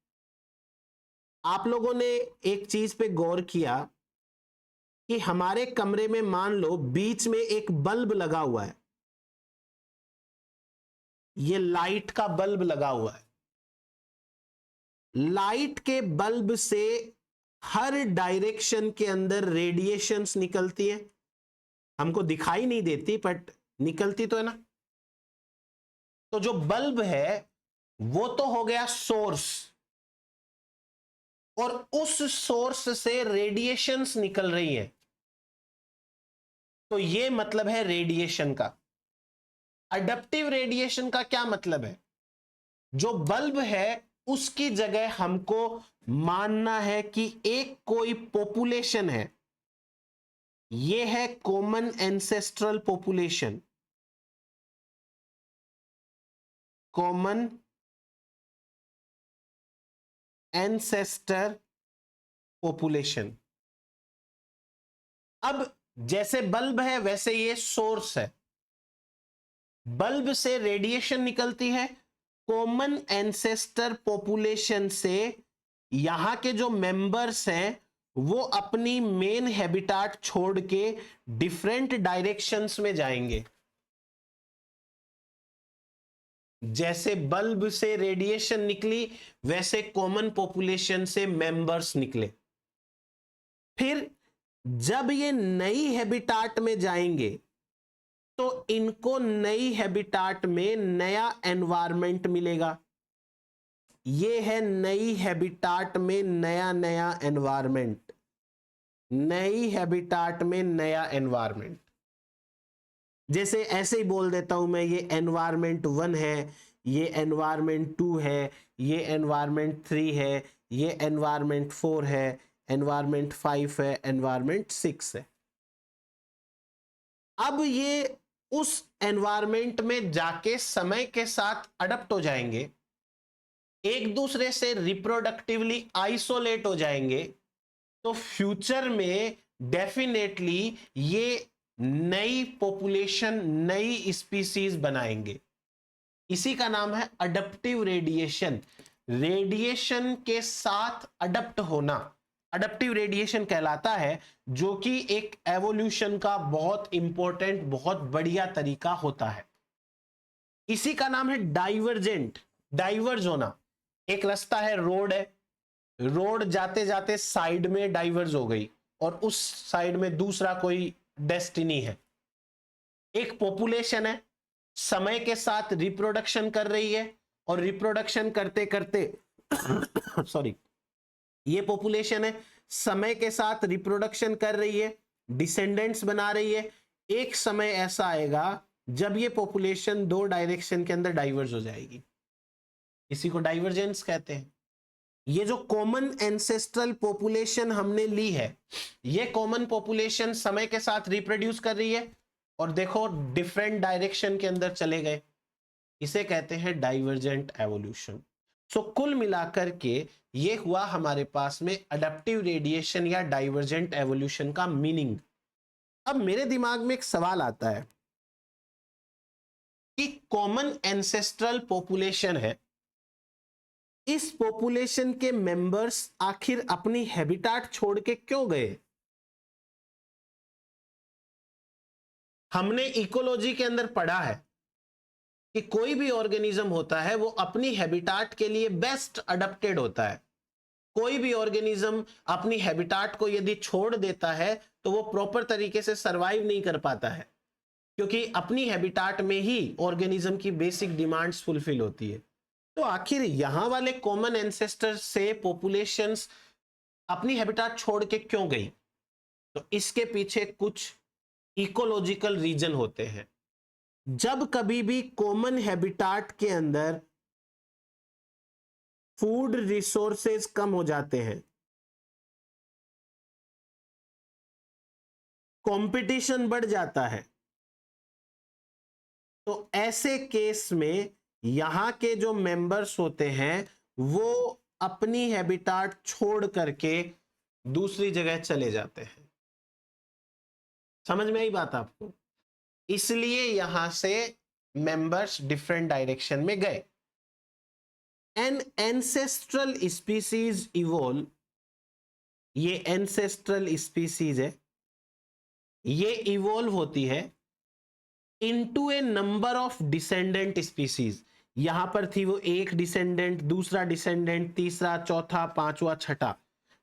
आप लोगों ने एक चीज पे गौर किया कि हमारे कमरे में मान लो बीच में एक बल्ब लगा हुआ है, ये लाइट का बल्ब लगा हुआ है। लाइट के बल्ब से हर डायरेक्शन के अंदर रेडिएशंस निकलती हैं, हमको दिखाई नहीं देती बट निकलती तो है ना। तो जो बल्ब है वो तो हो गया सोर्स, और उस सोर्स से रेडिएशंस निकल रही है, तो ये मतलब है रेडिएशन का। अडप्टिव रेडिएशन का क्या मतलब है, जो बल्ब है उसकी जगह हमको मानना है कि एक कोई पॉपुलेशन है, ये है common ancestral population, common ancestor population. अब जैसे बल्ब है वैसे ये सोर्स है, बल्ब से रेडिएशन निकलती है, कॉमन एंसेस्टर पॉपुलेशन से यहां के जो मेंबर्स हैं वो अपनी मेन हैबिटाट छोड़ के डिफरेंट डायरेक्शंस में जाएंगे। जैसे बल्ब से रेडिएशन निकली वैसे कॉमन पॉपुलेशन से मेंबर्स निकले। फिर जब ये नई हैबिटाट में जाएंगे तो इनको नई हैबिटाट में नया एनवायरनमेंट मिलेगा। ये है नई हैबिटाट में नया नया एनवायरनमेंट, नई हैबिटाट में नया एनवायरनमेंट। जैसे ऐसे ही बोल देता हूं मैं, ये एनवायरनमेंट 1 है, ये एनवायरनमेंट 2 है, ये एनवायरनमेंट 3 है, ये एनवायरनमेंट 4 है, एनवायरनमेंट 5 है, एनवायरनमेंट 6 है। अब ये उस एनवायरनमेंट में जाके समय के साथ अडप्ट हो जाएंगे, एक दूसरे से रिप्रोडक्टिवली आइसोलेट हो जाएंगे, तो फ्यूचर में डेफिनेटली ये नई पॉपुलेशन, नई स्पीसीज बनाएंगे। इसी का नाम है अडप्टिव रेडिएशन। रेडिएशन के साथ अडप्ट होना अडप्टिव रेडिएशन कहलाता है, जो कि एक एवोल्यूशन का बहुत इंपॉर्टेंट, बहुत बढ़िया तरीका होता है। इसी का नाम है डाइवर्जेंट, डाइवर्ज होना। एक रास्ता है, रोड है, रोड जाते जाते साइड में डाइवर्ज हो गई और उस साइड में दूसरा कोई डेस्टिनी है। एक पॉपुलेशन है, समय के साथ रिप्रोडक्शन कर रही है और रिप्रोडक्शन करते करते सॉरी, ये पॉपुलेशन है, समय के साथ रिप्रोडक्शन कर रही है, डिसेंडेंट्स बना रही है। एक समय ऐसा आएगा जब ये पॉपुलेशन दो डायरेक्शन के अंदर डाइवर्ज हो जाएगी, इसी को डाइवर्जेंस कहते हैं। ये जो कॉमन एंसेस्ट्रल पॉपुलेशन हमने ली है, ये कॉमन पॉपुलेशन समय के साथ रिप्रोड्यूस कर रही है और देखो डिफरेंट डायरेक्शन के अंदर चले गए, इसे कहते हैं डाइवर्जेंट एवोल्यूशन। सो कुल मिलाकर के ये हुआ हमारे पास में अडैप्टिव रेडिएशन या डाइवर्जेंट एवोल्यूशन का मीनिंग। अब मेरे दिमाग में एक सवाल आता है कि कॉमन एंसेस्ट्रल पॉपुलेशन है, इस पॉपुलेशन के मेंबर्स आखिर अपनी हैबिटाट छोड़ के क्यों गए? हमने इकोलॉजी के अंदर पढ़ा है कि कोई भी ऑर्गेनिज्म होता है वो अपनी हैबिटाट के लिए बेस्ट अडेप्टेड होता है। कोई भी ऑर्गेनिज्म अपनी हैबिटाट को यदि छोड़ देता है तो वो प्रॉपर तरीके से सरवाइव नहीं कर पाता है, क्योंकि अपनी हैबिटाट में ही ऑर्गेनिज्म की बेसिक डिमांड्स फुलफिल होती है। तो आखिर यहां वाले कॉमन एंसेस्टर से पॉपुलेशंस अपनी हैबिटाट छोड़ के क्यों गई? तो इसके पीछे कुछ इकोलॉजिकल रीजन होते हैं। जब कभी भी कॉमन हैबिटाट के अंदर फूड रिसोर्सेज कम हो जाते हैं, कंपटीशन बढ़ जाता है, तो ऐसे केस में यहां के जो मेंबर्स होते हैं वो अपनी हैबिटाट छोड़ करके दूसरी जगह चले जाते हैं। समझ में आई बात आपको? इसलिए यहां से मेंबर्स डिफरेंट डायरेक्शन में गए। एन एंसेस्ट्रल स्पीसीज इवॉल्व, ये एंसेस्ट्रल स्पीसीज है, ये इवॉल्व होती है into A number of descendant species. यहां पर थी वो एक डिसेंडेंट, दूसरा डिसेंडेंट, तीसरा, चौथा, पांचवा, छठा,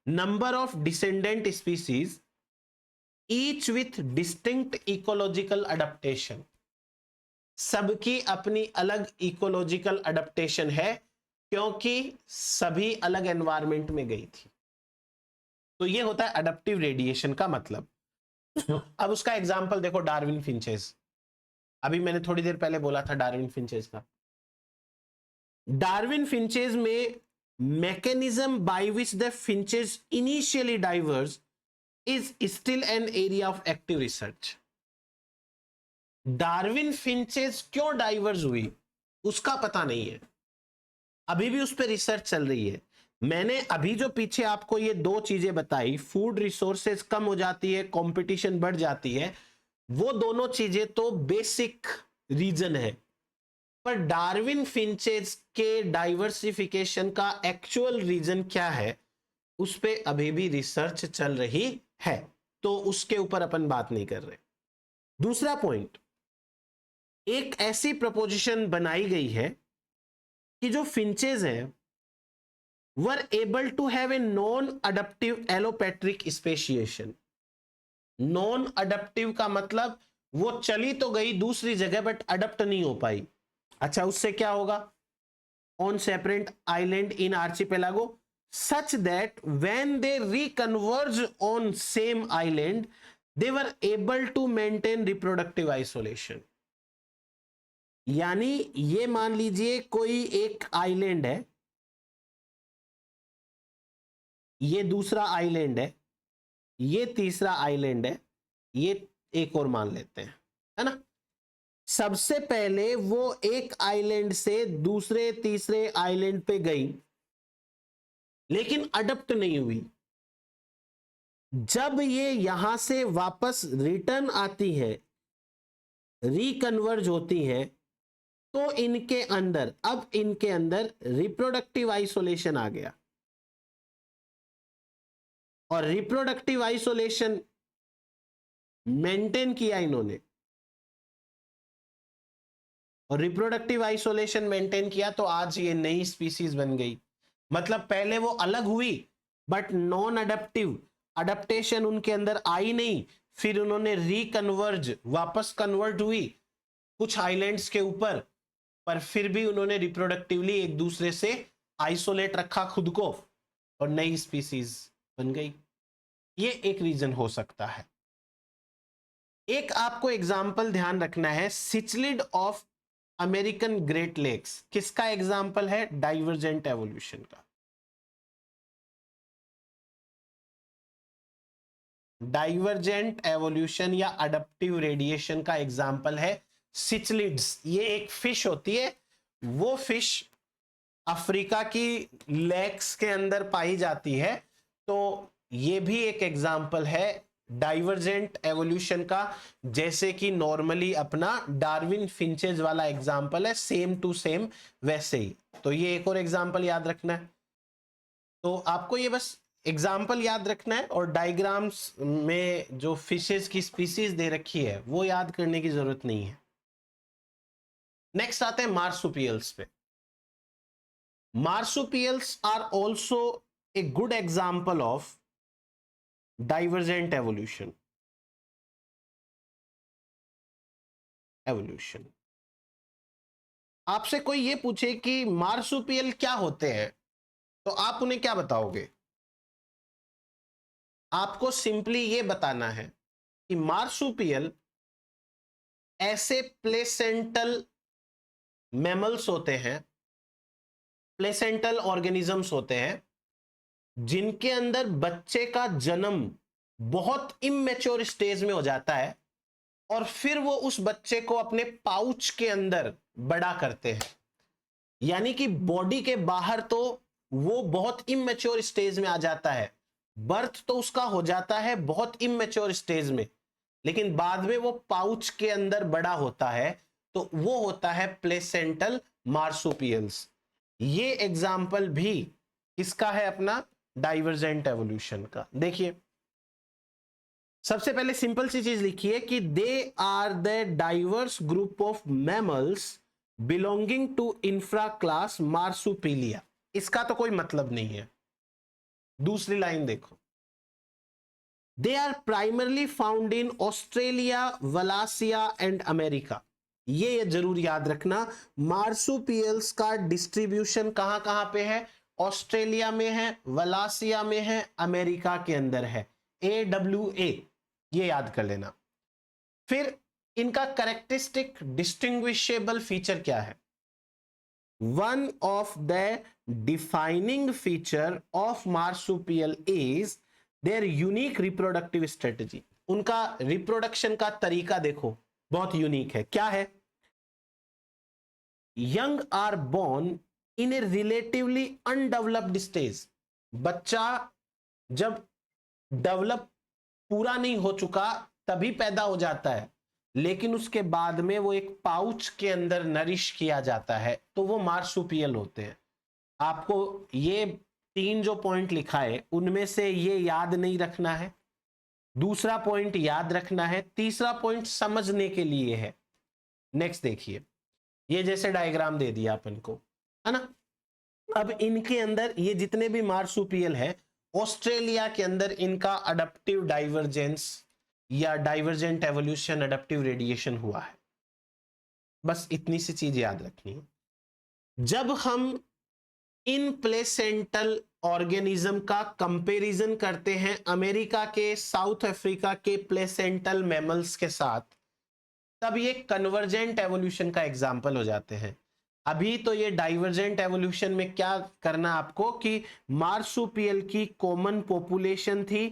number of descendant species, each with distinct ecological adaptation. सबकी अपनी अलग इकोलॉजिकल अडेप्टेशन है क्योंकि सभी अलग एनवायरनमेंट में गई थी। तो ये होता है अडेप्टिव रेडिएशन का मतलब। अब उसका एग्जांपल देखो, डार्विन फिंचेस। अभी मैंने थोड़ी देर पहले बोला था डार्विन फिंचेस का। डार्विन फिंचेस में mechanism by which the finches initially diverse is still an area of active research. Darwin finches क्यों डाइवर्स हुई उसका पता नहीं है, अभी भी उस पर रिसर्च चल रही है। मैंने अभी जो पीछे आपको ये दो चीजें बताई, फूड रिसोर्सेज कम हो जाती है, कंपटीशन बढ़ जाती है, वो दोनों चीजें तो बेसिक रीजन है, पर डार्विन फिंचेस के डाइवर्सिफिकेशन का एक्चुअल रीजन क्या है उस पे अभी भी रिसर्च चल रही है, तो उसके ऊपर अपन बात नहीं कर रहे। दूसरा पॉइंट, एक ऐसी प्रपोजिशन बनाई गई है कि जो फिंचेस हैं were able to have a non-adaptive allopatric speciation। Non adaptive का मतलब वो चली तो गई दूसरी जगह बट अडप्ट नहीं हो पाई। अच्छा, उससे क्या होगा? On separate island in archipelago such that when they reconverge on same island they were able to maintain reproductive isolation। यानी ये मान लीजिए कोई एक आइलैंड है, ये दूसरा आइलैंड है, ये तीसरा आइलैंड है, ये एक और मान लेते हैं, है ना। सबसे पहले वो एक आइलैंड से दूसरे तीसरे आइलैंड पे गई लेकिन अडप्ट नहीं हुई। जब ये यहां से वापस रिटर्न आती है, रिकन्वर्ज होती है, तो इनके अंदर रिप्रोडक्टिव आइसोलेशन आ गया। और रिप्रोडक्टिव आइसोलेशन मेंटेन किया इन्होंने, और रिप्रोडक्टिव आइसोलेशन मेंटेन किया तो आज ये नई स्पीसीज बन गई। मतलब पहले वो अलग हुई बट नॉन अडप्टिव, अडप्टेशन उनके अंदर आई नहीं, फिर उन्होंने रिकन्वर्ज, वापस कन्वर्ट हुई कुछ आइलैंड्स के ऊपर, पर फिर भी उन्होंने रिप्रोडक्टिवली एक दूसरे से आइसोलेट रखा खुद को और नई स्पीसीज बन गई। ये एक रीजन हो सकता है। एक आपको एग्जाम्पल ध्यान रखना है, सिचलिड ऑफ अमेरिकन ग्रेट लेक्स किसका एग्जाम्पल है? डाइवर्जेंट एवोल्यूशन का। डाइवर्जेंट एवोल्यूशन या अडप्टिव रेडिएशन का एग्जाम्पल है सिचलिड्स। ये एक फिश होती है, वो फिश अफ्रीका की लेक्स के अंदर पाई जाती है, तो ये भी एक एग्जाम्पल है डाइवर्जेंट एवोल्यूशन का, जैसे कि नॉर्मली अपना डार्विन फिंचेज वाला एग्जाम्पल है, सेम टू सेम वैसे ही। तो ये एक और एग्जाम्पल याद रखना है। तो आपको ये बस एग्जाम्पल याद रखना है और डायग्राम्स में जो फिशेज की स्पीसीज दे रखी है वो याद करने की जरूरत नहीं है। नेक्स्ट आते हैं मार्सुपियल्स पे। Marsupials are also a good example of divergent evolution. आपसे कोई ये पूछे कि मार्सुपियल क्या होते हैं, तो आप उन्हें क्या बताओगे? आपको सिंपली ये बताना है कि मार्सुपियल ऐसे प्लेसेंटल मैमल्स होते हैं, प्लेसेंटल ऑर्गेनिजम्स होते हैं जिनके अंदर बच्चे का जन्म बहुत इमेच्योर स्टेज में हो जाता है और फिर वो उस बच्चे को अपने पाउच के अंदर बड़ा करते हैं। यानी कि बॉडी के बाहर तो वो बहुत इमेच्योर स्टेज में आ जाता है, बर्थ तो उसका हो जाता है बहुत इमेच्योर स्टेज में, लेकिन बाद में वो पाउच के अंदर बड़ा होता है, तो वो होता है प्लेसेंटल मार्सुपियल्स। ये एग्जाम्पल भी किसका है? अपना डाइवर्जेंट एवोल्यूशन का। देखिए, सबसे पहले सिंपल सी चीज लिखिए कि they are the diverse group of mammals belonging to infraclass marsupialia. इसका तो कोई मतलब नहीं है। दूसरी लाइन देखो, they are primarily found in Australia, Wallacea and America. ये जरूर याद रखना, मार्सुपियल्स का डिस्ट्रीब्यूशन कहां कहां पे है? ऑस्ट्रेलिया में है, वलासिया में है, अमेरिका के अंदर है। AWA, ये याद कर लेना। फिर इनका कैरेक्टरिस्टिक डिस्टिंग्विशेबल फीचर क्या है? One of the defining feature of marsupial is their unique reproductive strategy. उनका रिप्रोडक्शन का तरीका देखो, बहुत यूनिक है। क्या है? Young are born in a relatively undeveloped stage. बच्चा जब डेवलप पूरा नहीं हो चुका तभी पैदा हो जाता है, लेकिन उसके बाद में वो एक पाउच के अंदर नरिश किया जाता है, तो वो मार्सुपियल होते हैं। आपको ये 3 जो पॉइंट लिखा है उनमें से ये याद नहीं रखना है, दूसरा पॉइंट याद रखना है, तीसरा पॉइंट समझने के लिए है। नेक्स्ट देखिए, ये जैसे डायग्राम दे दिया अपन को, है ना। अब इनके अंदर ये जितने भी मार्सुपियल है, ऑस्ट्रेलिया के अंदर इनका अडप्टिव डाइवर्जेंस या डाइवर्जेंट एवोल्यूशन, अडप्टिव रेडिएशन हुआ है। बस इतनी सी चीज याद रखनी है। जब हम इन प्लेसेंटल ऑर्गेनिज्म का कंपैरिजन करते हैं अमेरिका के, साउथ अफ्रीका के प्लेसेंटल मैमल्स के साथ, तब ये कन्वर्जेंट एवोल्यूशन का एग्जाम्पल हो जाते हैं। अभी तो ये डाइवर्जेंट एवोल्यूशन में क्या करना आपको कि मार्सुपियल की कॉमन पॉपुलेशन थी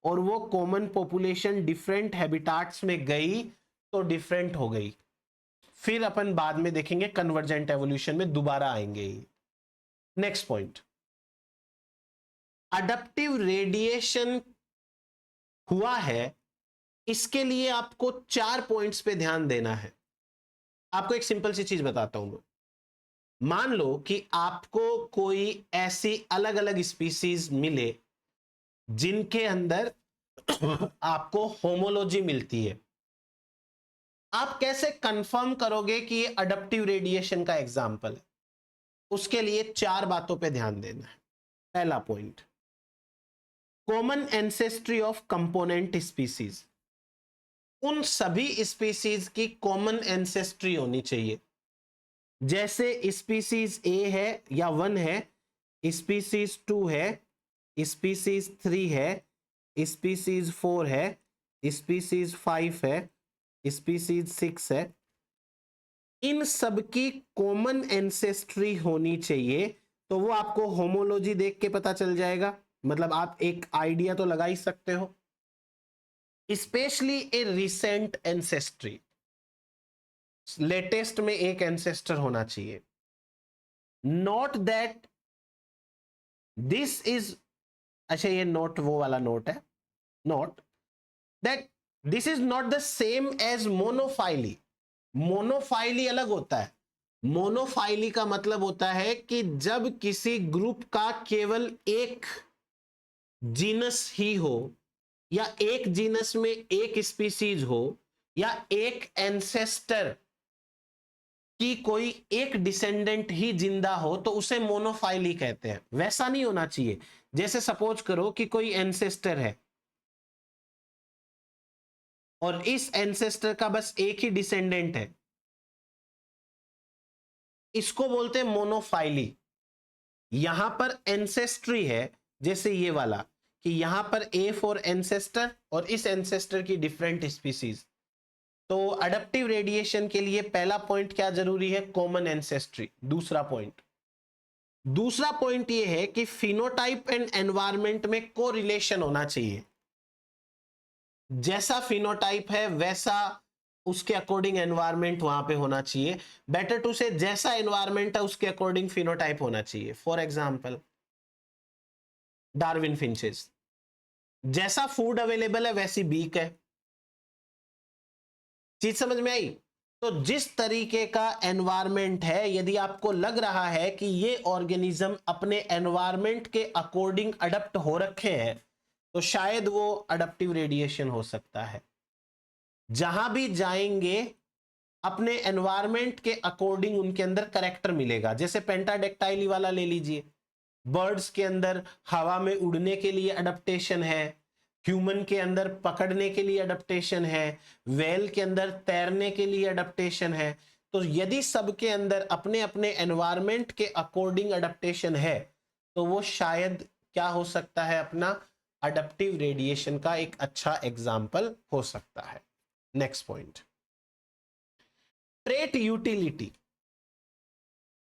और वो कॉमन पॉपुलेशन डिफरेंट हैबिटाट्स में गई तो डिफरेंट हो गई। फिर अपन बाद में देखेंगे कन्वर्जेंट एवोल्यूशन में दोबारा आएंगे। नेक्स्ट पॉइंट, अडप्टिव रेडिएशन हुआ है, इसके लिए आपको 4 पॉइंट्स पे ध्यान देना है। आपको एक सिंपल सी चीज बताता हूं मैं। मान लो कि आपको कोई ऐसी अलग अलग स्पीसीज मिले जिनके अंदर आपको होमोलॉजी मिलती है, आप कैसे कंफर्म करोगे कि ये अडप्टिव रेडिएशन का एग्जाम्पल है? उसके लिए 4 बातों पे ध्यान देना है। पहला point, common ancestry of component species. उन सभी स्पीसीज की कॉमन एंसेस्ट्री होनी चाहिए। जैसे स्पीसीज ए है या 1 है, स्पीसीज 2 है, स्पीसीज 3 है, स्पीसीज 4 है, स्पीसीज 5 है, स्पीसीज 6 है। इन सब की कॉमन एंसेस्ट्री होनी चाहिए, तो वो आपको होमोलॉजी देख के पता चल जाएगा। मतलब आप एक आइडिया तो लगा ही सकते हो। स्पेशली ए रिसेंट एंसेस्ट्री, लेटेस्ट में एक एंसेस्टर होना चाहिए। नोट दैट दिस इज, अच्छा ये नोट वो वाला नोट है, note that this is not the same as monophyly. Monophyly अलग होता है। मोनोफाइली का मतलब होता है कि जब किसी ग्रुप का केवल एक जीनस ही हो, या एक जीनस में एक स्पीसीज हो, या एक एंसेस्टर की कोई एक डिसेंडेंट ही जिंदा हो, तो उसे मोनोफाइली कहते हैं। वैसा नहीं होना चाहिए। जैसे सपोज करो कि कोई एंसेस्टर है और इस एंसेस्टर का बस एक ही डिसेंडेंट है, इसको बोलते हैं मोनोफाइली। यहां पर एंसेस्ट्री है, जैसे ये वाला कि यहां पर ए फॉर एंसेस्टर और इस एंसेस्टर की डिफरेंट स्पीसीज। तो अडप्टिव रेडिएशन के लिए पहला पॉइंट क्या जरूरी है? Common ancestry. दूसरा पॉइंट ये है कि फिनोटाइप एंड एनवायरनमेंट में कोरिलेशन होना चाहिए। जैसा फिनोटाइप है वैसा उसके अकॉर्डिंग एनवायरनमेंट वहां पे होना चाहिए। बेटर टू से जैसा एनवायरनमेंट है उसके अकॉर्डिंग फिनोटाइप होना चाहिए। फॉर एग्जांपल डार्विन फिंचेस, जैसा फूड अवेलेबल है वैसी बीक है। चीज समझ में आई? तो जिस तरीके का एनवायरनमेंट है, यदि आपको लग रहा है कि ये ऑर्गेनिज्म अपने एनवायरनमेंट के अकॉर्डिंग अडप्ट हो रखे हैं, तो शायद वो अडप्टिव रेडिएशन हो सकता है। जहां भी जाएंगे अपने एनवायरनमेंट के अकॉर्डिंग उनके अंदर करेक्टर मिलेगा। जैसे पेंटाडेक्टाइली वाला ले लीजिए, बर्ड्स के अंदर हवा में उड़ने के लिए अडप्टेशन है, ह्यूमन के अंदर पकड़ने के लिए अडप्टेशन है, व्हेल के अंदर तैरने के लिए अडप्टेशन है। तो यदि सबके अंदर अपने अपने एनवायरनमेंट के अकॉर्डिंग अडप्टेशन है, तो वो शायद क्या हो सकता है? अपना अडप्टिव रेडिएशन का एक अच्छा एग्जाम्पल हो सकता है। Next point, trait utility.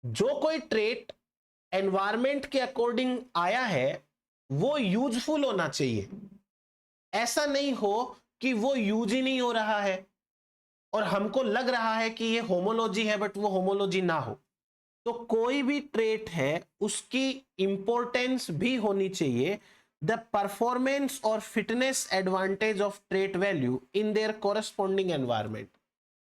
जो कोई ट्रेट एनवायरनमेंट के अकॉर्डिंग आया है वो यूजफुल होना चाहिए। ऐसा नहीं हो कि वो यूज ही नहीं हो रहा है और हमको लग रहा है कि ये होमोलॉजी है, बट वो होमोलॉजी ना हो। तो कोई भी ट्रेट है उसकी इंपॉर्टेंस भी होनी चाहिए द परफॉर्मेंस और fitness advantage of trait value in their corresponding environment.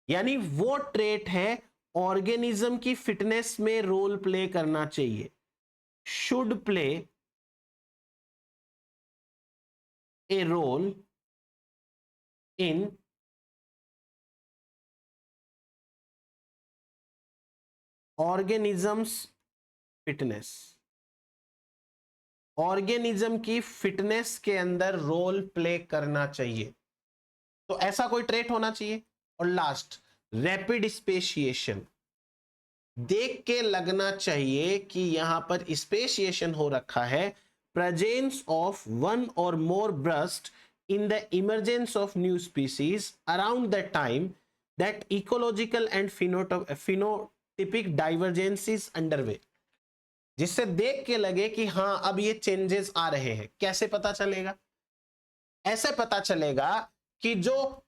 यानी वो ट्रेट है ऑर्गेनिज्म की फिटनेस में रोल प्ले करना चाहिए, should play a role in organisms fitness. Organism की फिटनेस के अंदर रोल प्ले करना चाहिए, तो ऐसा कोई ट्रेट होना चाहिए। और लास्ट, रैपिड स्पेशिएशन। देख के लगना चाहिए कि यहां पर स्पेशिएशन हो रखा है, प्रेजेंस ऑफ वन और मोर burst in the emergence of new species around the time that ecological and phenotypic divergence is underway। जिससे देख के लगे कि हाँ अब ये चेंजेस आ रहे हैं। कैसे पता चलेगा? ऐसे पता चलेगा कि जो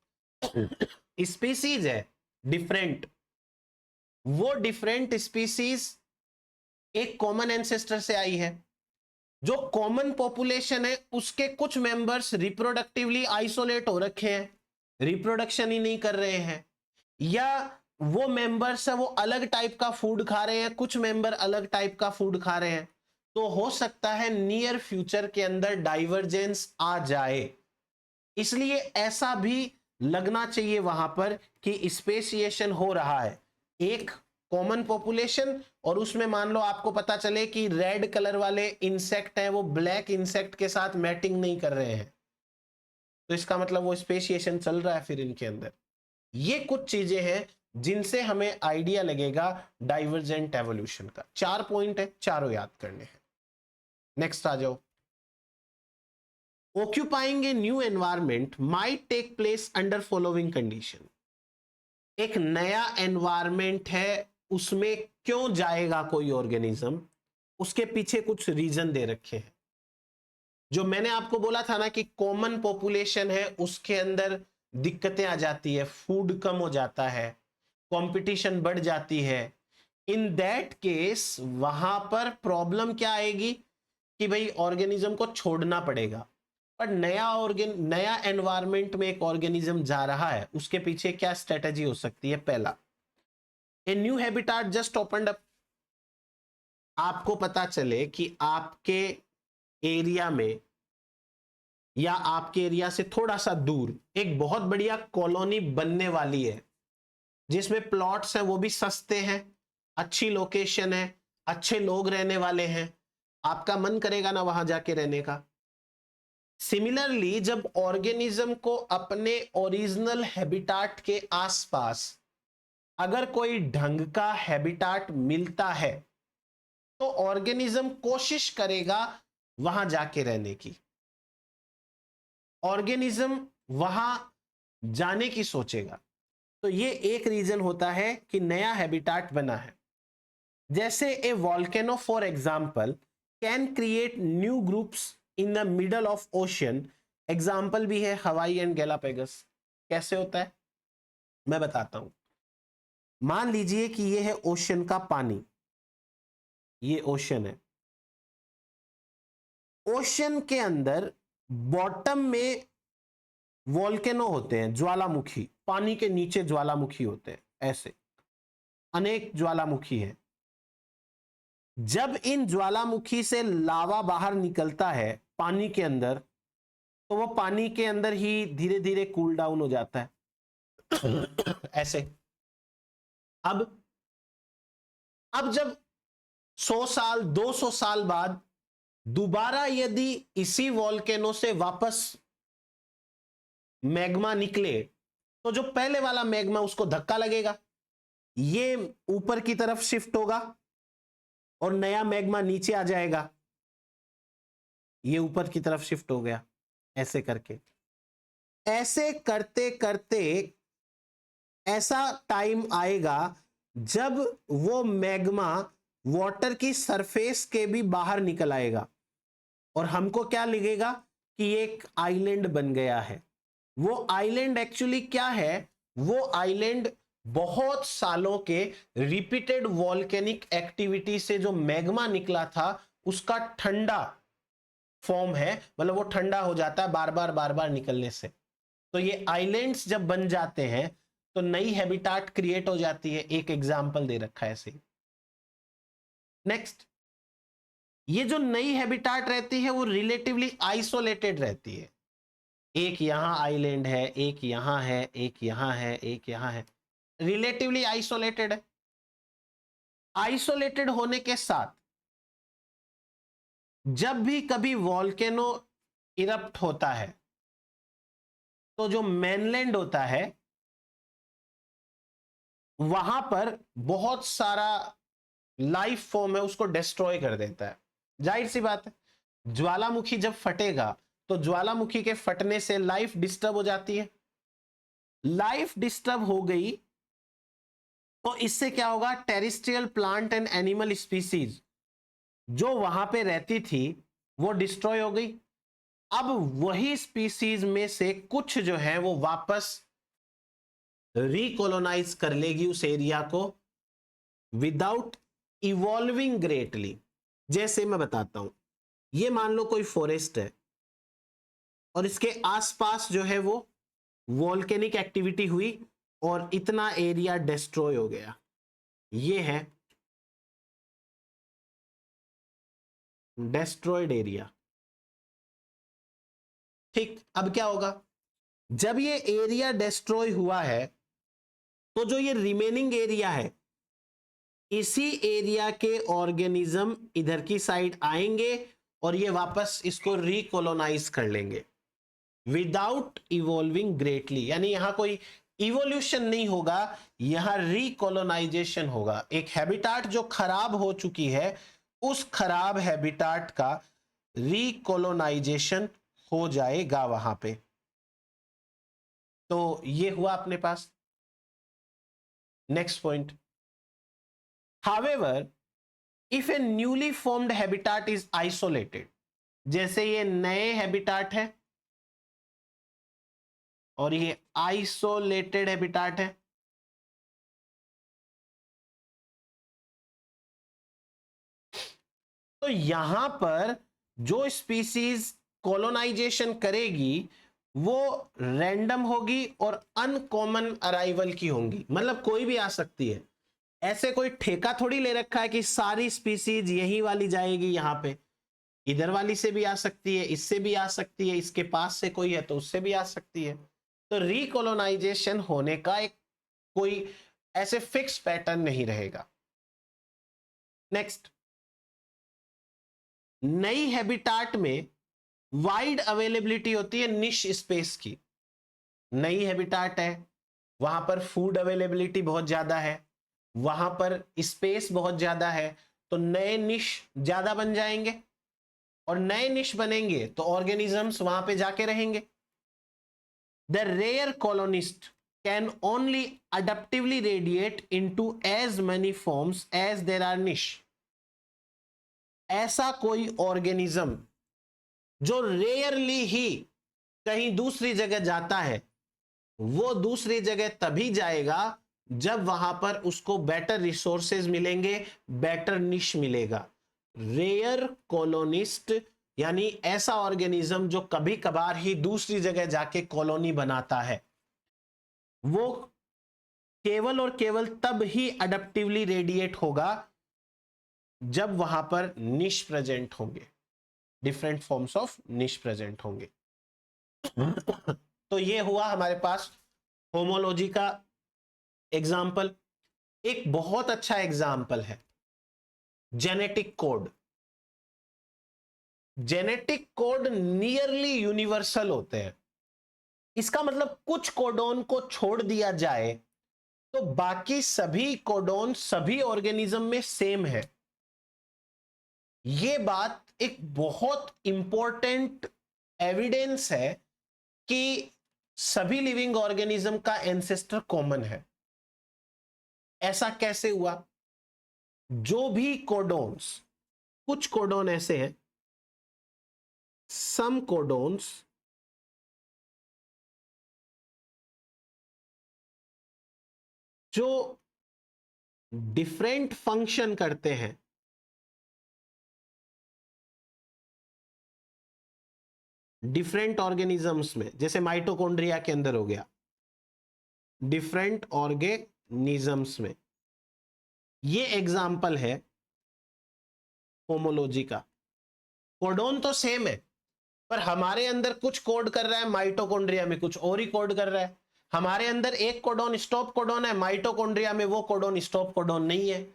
स्पीसीज है डिफरेंट, वो डिफरेंट स्पीसीज एक कॉमन एंसेस्टर से आई है। जो कॉमन पॉपुलेशन है उसके कुछ मेंबर्स रिप्रोडक्टिवली आइसोलेट हो रखे हैं, रिप्रोडक्शन ही नहीं कर रहे हैं, या वो मेंबर्स है वो अलग टाइप का फूड खा रहे हैं, कुछ मेंबर अलग टाइप का फूड खा रहे हैं। तो हो सकता है नियर फ्यूचर के अंदर डाइवर्जेंस आ जाए। इसलिए ऐसा भी लगना चाहिए वहां पर कि स्पेसिएशन हो रहा है, एक कॉमन पॉपुलेशन, और उसमें मान लो आपको पता चले कि रेड कलर वाले इंसेक्ट हैं वो ब्लैक इंसेक्ट के साथ मैटिंग नहीं कर रहे हैं, तो इसका मतलब वो स्पेसिएशन चल रहा है फिर इनके अंदर। ये कुछ चीजें हैं जिनसे हमें आइडिया लगेगा डाइवर्जेंट एवोल्यूशन का। 4 पॉइंट है, चारों याद करने हैं। नेक्स्ट आ जाओ। Occupying a new environment might take place under following condition. एक नया एनवायरमेंट है, उसमें क्यों जाएगा कोई ऑर्गेनिज्म, उसके पीछे कुछ रीजन दे रखे हैं। जो मैंने आपको बोला था ना कि कॉमन पॉपुलेशन है उसके अंदर दिक्कतें आ जाती है, फूड कम हो जाता है, कंपटीशन बढ़ जाती है। इन दैट केस वहां पर प्रॉब्लम क्या आएगी कि भाई ऑर्गेनिज्म को छोड़ना पड़ेगा। पर नया एनवायरमेंट में एक ऑर्गेनिज्म जा रहा है, उसके पीछे क्या स्ट्रेटेजी हो सकती है? पहला, a new habitat just opened up. आपको पता चले कि आपके एरिया में या आपके एरिया से थोड़ा सा दूर एक बहुत बढ़िया कॉलोनी बनने वाली है, जिसमें प्लॉट्स हैं वो भी सस्ते हैं, अच्छी लोकेशन है, अच्छे लोग रहने वाले हैं, आपका मन करेगा ना वहां जाके रहने का। सिमिलरली जब ऑर्गेनिज्म को अपने ओरिजिनल हैबिटाट के आसपास अगर कोई ढंग का हैबिटाट मिलता है तो ऑर्गेनिज्म कोशिश करेगा वहां जाके रहने की। ऑर्गेनिज्म वहां जाने की सोचेगा। तो ये एक रीजन होता है कि नया हैबिटाट बना है। जैसे a volcano for example can create new groups in the middle of ocean. Example भी है हवाई एंड गैलापेगस। कैसे होता है मैं बताता हूं। मान लीजिए कि ये है ओशन का पानी, ये ओशन है। ओशन के अंदर बॉटम में वॉल्केनो होते हैं, ज्वालामुखी, पानी के नीचे ज्वालामुखी होते हैं, ऐसे अनेक ज्वालामुखी हैं। जब इन ज्वालामुखी से लावा बाहर निकलता है पानी के अंदर, तो वो पानी के अंदर ही धीरे धीरे कूल डाउन हो जाता है ऐसे। अब जब 100 साल 200 साल बाद दोबारा यदि इसी वॉल्केनो से वापस मैग्मा निकले, तो जो पहले वाला मैग्मा उसको धक्का लगेगा, ये ऊपर की तरफ शिफ्ट होगा और नया मैग्मा नीचे आ जाएगा, ये ऊपर की तरफ शिफ्ट हो गया, ऐसे करके। ऐसे करते करते ऐसा टाइम आएगा जब वो मैग्मा वाटर की सरफेस के भी बाहर निकल आएगा और हमको क्या लगेगा कि एक आइलैंड बन गया है। वो आइलैंड एक्चुअली क्या है? वो आइलैंड बहुत सालों के रिपीटेड वॉल्केनिक एक्टिविटी से जो मैग्मा निकला था उसका ठंडा फॉर्म है, मतलब वो ठंडा हो जाता है बार बार निकलने से। तो ये आइलैंड्स जब बन जाते हैं तो नई हैबिटाट क्रिएट हो जाती है। एक एग्जांपल दे रखा है ऐसे। नेक्स्ट, ये जो नई हैबिटाट रहती है वो रिलेटिवली आइसोलेटेड रहती है। एक यहां आइलैंड है, एक यहां है, एक यहां है, एक यहां है, रिलेटिवली आइसोलेटेड है। आइसोलेटेड होने के साथ जब भी कभी वॉल्केनो इरप्ट होता है तो जो मेनलैंड होता है वहां पर बहुत सारा लाइफ फॉर्म है उसको डिस्ट्रॉय कर देता है। जाहिर सी बात है, ज्वालामुखी जब फटेगा तो ज्वालामुखी के फटने से लाइफ डिस्टर्ब हो जाती है। लाइफ डिस्टर्ब हो गई तो इससे क्या होगा, terrestrial plant and animal species जो वहां पे रहती थी वो डिस्ट्रॉय हो गई। अब वही स्पीसीज में से कुछ जो है वो वापस रिकोलोनाइज कर लेगी उस एरिया को विदाउट इवॉल्विंग ग्रेटली। जैसे मैं बताता हूं, ये मान लो कोई फॉरेस्ट है और इसके आसपास जो है वो वॉल्केनिक एक्टिविटी हुई और इतना एरिया डिस्ट्रॉय हो गया। ये है डिस्ट्रॉयड एरिया। ठीक, अब क्या होगा, जब ये एरिया डिस्ट्रॉय हुआ है तो जो ये रिमेनिंग एरिया है इसी एरिया के ऑर्गेनिज्म इधर की साइड आएंगे और ये वापस इसको रिकोलोनाइज कर लेंगे विदाउट इवॉल्विंग ग्रेटली। यानी यहां कोई इवोल्यूशन नहीं होगा, यहां रिकोलोनाइजेशन होगा। एक हैबिटाट जो खराब हो चुकी है उस खराब हैबिटाट का रिकोलोनाइजेशन हो जाएगा वहां पे। तो ये हुआ अपने पास। Next point, however if a newly formed habitat is isolated, जैसे ये नए हैबिटाट है और ये आइसोलेटेड हैबिटाट है, तो यहां पर जो स्पीसीज कॉलोनाइजेशन करेगी वो रैंडम होगी और अनकॉमन अराइवल की होंगी। मतलब कोई भी आ सकती है, ऐसे कोई ठेका थोड़ी ले रखा है कि सारी स्पीसीज यही वाली जाएगी यहां पे। इधर वाली से भी आ सकती है, इससे भी आ सकती है, इसके पास से कोई है तो उससे भी आ सकती है। तो रिकोलोनाइजेशन होने का एक कोई ऐसे फिक्स पैटर्न नहीं रहेगा। नेक्स्ट, नई हैबिटाट में वाइड अवेलेबिलिटी होती है निश स्पेस की। नई हैबिटाट है, वहां पर फूड अवेलेबिलिटी बहुत ज्यादा है, वहां पर स्पेस बहुत ज्यादा है, तो नए निश ज्यादा बन जाएंगे और नए निश बनेंगे तो ऑर्गेनिजम्स वहां पे जाके रहेंगे। The rare colonist can only adaptively radiate into as many forms as there are niche. ऐसा कोई ऑर्गेनिज्म जो रेयरली ही कहीं दूसरी जगह जाता है वो दूसरी जगह तभी जाएगा जब वहां पर उसको बेटर रिसोर्सेज मिलेंगे, बेटर निश मिलेगा। रेयर कॉलोनिस्ट यानी ऐसा ऑर्गेनिज्म जो कभी कभार ही दूसरी जगह जाके कॉलोनी बनाता है, वो केवल और केवल तब ही अडप्टिवली रेडिएट होगा जब वहां पर निश प्रेजेंट होंगे, डिफरेंट फॉर्म्स ऑफ निश प्रेजेंट होंगे। तो ये हुआ हमारे पास होमोलॉजी का एग्जाम्पल। एक बहुत अच्छा एग्जाम्पल है genetic code. Genetic code nearly universal होते हैं। इसका मतलब कुछ कोडोन को छोड़ दिया जाए तो बाकी सभी कोडोन सभी ऑर्गेनिज्म में सेम है। यह बात एक बहुत इंपॉर्टेंट एविडेंस है कि सभी लिविंग ऑर्गेनिज्म का एंसेस्टर कॉमन है। ऐसा कैसे हुआ, जो भी कोडोन्स, कुछ कोडोन ऐसे हैं, सम कोडोन्स जो डिफरेंट फंक्शन करते हैं, डिफरेंट ऑर्गेनिजम्स में, जैसे माइटोकॉन्ड्रिया के अंदर हो गया, डिफरेंट ऑर्गेनिजम्स में, ये एग्जाम्पल है होमोलॉजी का। कोडोन तो सेम है, पर हमारे अंदर कुछ कोड कर रहा है, माइटोकॉन्ड्रिया में कुछ और ही कोड कर रहा है। हमारे अंदर एक कोडोन स्टॉप कोडोन है, माइटोकॉन्ड्रिया में वो कोडोन स्टॉप कोडोन नहीं है।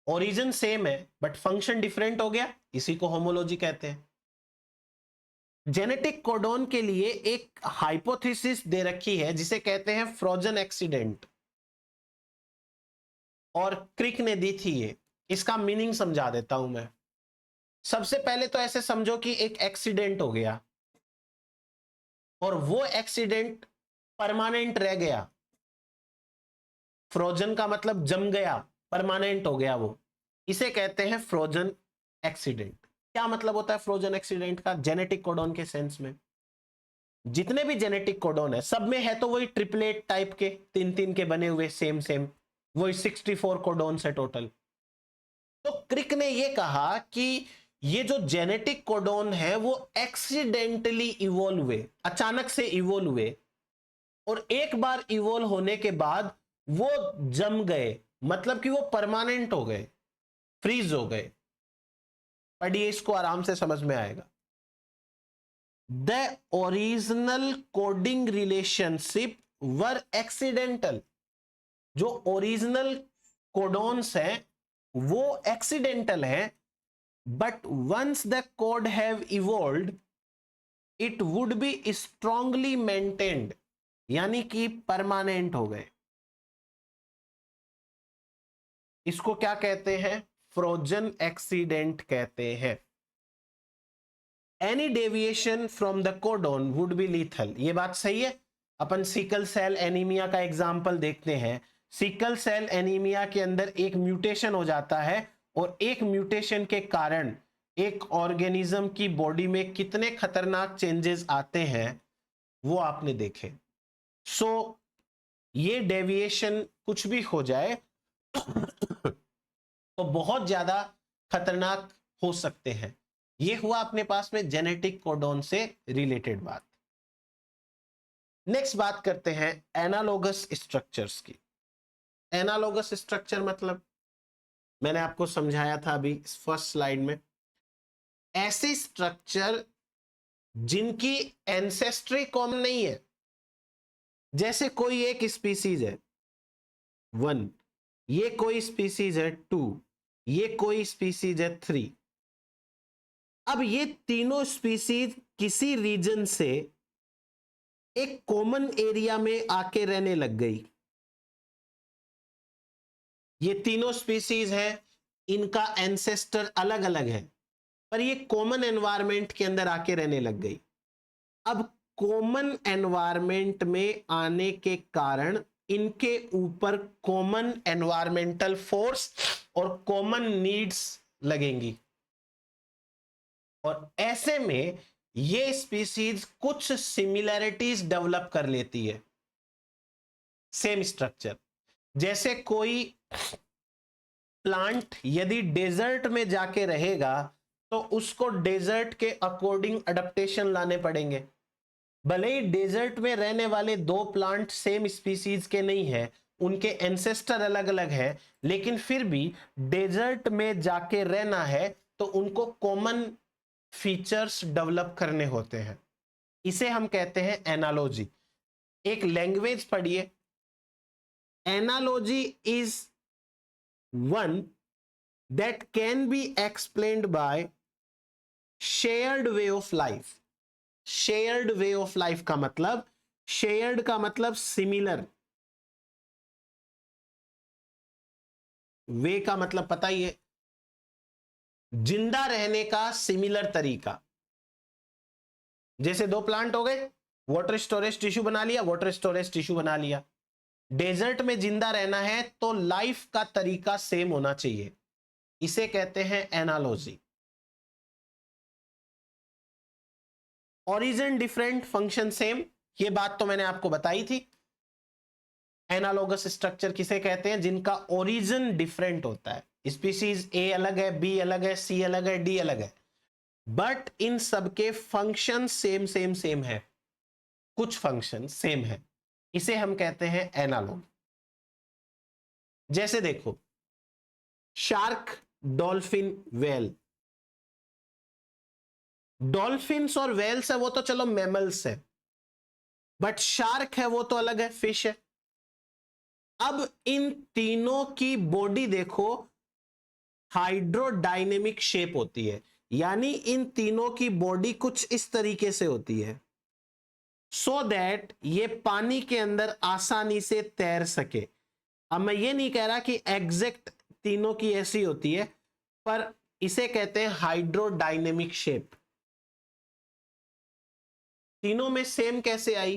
ओरिजिन सेम है बट फंक्शन डिफरेंट हो गया, इसी को होमोलॉजी कहते हैं। जेनेटिक कोडोन के लिए एक हाइपोथेसिस दे रखी है जिसे कहते हैं फ्रोजन एक्सीडेंट, और क्रिक ने दी थी ये। इसका मीनिंग समझा देता हूं मैं। सबसे पहले तो ऐसे समझो कि एक एक्सीडेंट हो गया और वो एक्सीडेंट परमानेंट रह गया। फ्रोजन का मतलब जम गया, परमानेंट हो गया वो, इसे कहते हैं फ्रोजन एक्सीडेंट। क्या मतलब होता है फ्रोजन एक्सीडेंट का जेनेटिक कोडोन के सेंस में? जितने भी जेनेटिक कोडोन है सब में है तो वही ट्रिपलेट टाइप के, तीन तीन के बने हुए, सेम सेम, वही 64 कोडोन्स है टोटल। तो क्रिक ने ये कहा कि ये जो जेनेटिक कोडोन है वो एक्सीडेंटली इवोल्व हुए, अचानक से इवोल्व हुए, और एक बार इवोल्व होने के बाद वो जम गए, मतलब कि वो परमानेंट हो गए, फ्रीज हो गए। पढ़िए, इसको आराम से समझ में आएगा। The original coding relationship were accidental. जो ओरिजिनल कोडोन्स हैं वो एक्सीडेंटल है, but once the code have evolved it would be strongly maintained, यानी कि परमानेंट हो गए। इसको क्या कहते हैं? फ्रोजन एक्सीडेंट कहते हैं। Any deviation from the codon would be lethal. ये बात सही है। अपन सिकल सेल एनीमिया का एग्जाम्पल देखते हैं। सिकल सेल एनीमिया के अंदर एक म्यूटेशन हो जाता है, और एक म्यूटेशन के कारण एक ऑर्गेनिज्म की बॉडी में कितने खतरनाक चेंजेस आते हैं वो आपने देखे। सो ये डेविएशन कुछ भी हो जाए तो बहुत ज्यादा खतरनाक हो सकते हैं। ये हुआ अपने पास में जेनेटिक कोडोन से रिलेटेड बात। नेक्स्ट बात करते हैं एनालोगस स्ट्रक्चर्स की। एनालोगस स्ट्रक्चर मतलब मैंने आपको समझाया था अभी फर्स्ट स्लाइड में, ऐसे स्ट्रक्चर जिनकी एंसेस्ट्री कॉमन नहीं है। जैसे कोई एक स्पीसीज है 1, ये कोई स्पीसीज है 2, ये कोई स्पीसीज है 3। अब ये तीनों स्पीसीज किसी रीजन से एक कॉमन एरिया में आके रहने लग गई। ये तीनों स्पीसीज हैं, इनका एंसेस्टर अलग अलग है, पर ये कॉमन एनवायरनमेंट के अंदर आके रहने लग गई। अब कॉमन एनवायरनमेंट में आने के कारण इनके ऊपर कॉमन एनवायरमेंटल फोर्स और कॉमन नीड्स लगेंगी, और ऐसे में ये स्पीसीज कुछ सिमिलैरिटीज डेवलप कर लेती है। सेम स्ट्रक्चर, जैसे कोई प्लांट यदि डेजर्ट में जाके रहेगा तो उसको डेजर्ट के अकॉर्डिंग अडेप्टेशन लाने पड़ेंगे। भले ही डेजर्ट में रहने वाले दो प्लांट सेम स्पीसीज के नहीं है, उनके एंसेस्टर अलग अलग है, लेकिन फिर भी डेजर्ट में जाके रहना है तो उनको कॉमन फीचर्स डेवलप करने होते हैं। इसे हम कहते हैं एनालॉजी। एक लैंग्वेज पढ़िए। Analogy is one that can be explained by shared way of life. Shared way of life का मतलब, शेयर्ड का मतलब सिमिलर, वे का मतलब पता ही है, जिंदा रहने का सिमिलर तरीका। जैसे दो प्लांट हो गए, वाटर स्टोरेज टिश्यू बना लिया, वाटर स्टोरेज टिश्यू बना लिया। डेजर्ट में जिंदा रहना है तो लाइफ का तरीका सेम होना चाहिए, इसे कहते हैं analogy. Origin different, function same, ये बात तो मैंने आपको बताई थी। एनालोगस स्ट्रक्चर किसे कहते हैं? जिनका ओरिजिन डिफरेंट होता है। स्पीसीज ए अलग है, बी अलग है, सी अलग है, डी अलग है, बट इन सबके फंक्शन सेम सेम सेम है, कुछ फंक्शन सेम है, इसे हम कहते हैं एनालॉग। जैसे देखो, शार्क, डॉल्फिन, वेल। डॉल्फिन्स और वेल्स है वो तो चलो मैमल्स है, बट शार्क है वो तो अलग है, फिश है। अब इन तीनों की बॉडी देखो, हाइड्रोडायनेमिक शेप होती है, यानी इन तीनों की बॉडी कुछ इस तरीके से होती है सो दैट ये पानी के अंदर आसानी से तैर सके। अब मैं ये नहीं कह रहा कि एग्जैक्ट तीनों की ऐसी होती है, पर इसे कहते हैं हाइड्रोडायनेमिक शेप। तीनों में सेम कैसे आई?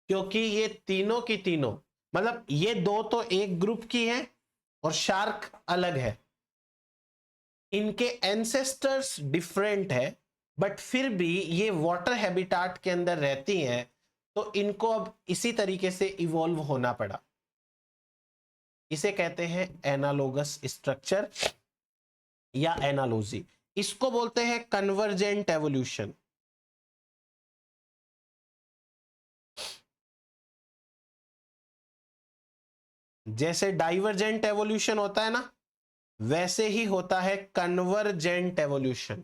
क्योंकि ये तीनों की तीनों, मतलब ये दो तो एक ग्रुप की है और शार्क अलग है, इनके एंसेस्टर्स डिफरेंट है, बट फिर भी ये वाटर हैबिटाट के अंदर रहती हैं, तो इनको अब इसी तरीके से इवॉल्व होना पड़ा। इसे कहते हैं एनालोगस स्ट्रक्चर या एनालॉजी। इसको बोलते हैं कन्वर्जेंट एवोल्यूशन। जैसे डाइवर्जेंट एवोल्यूशन होता है ना, वैसे ही होता है कन्वर्जेंट एवोल्यूशन।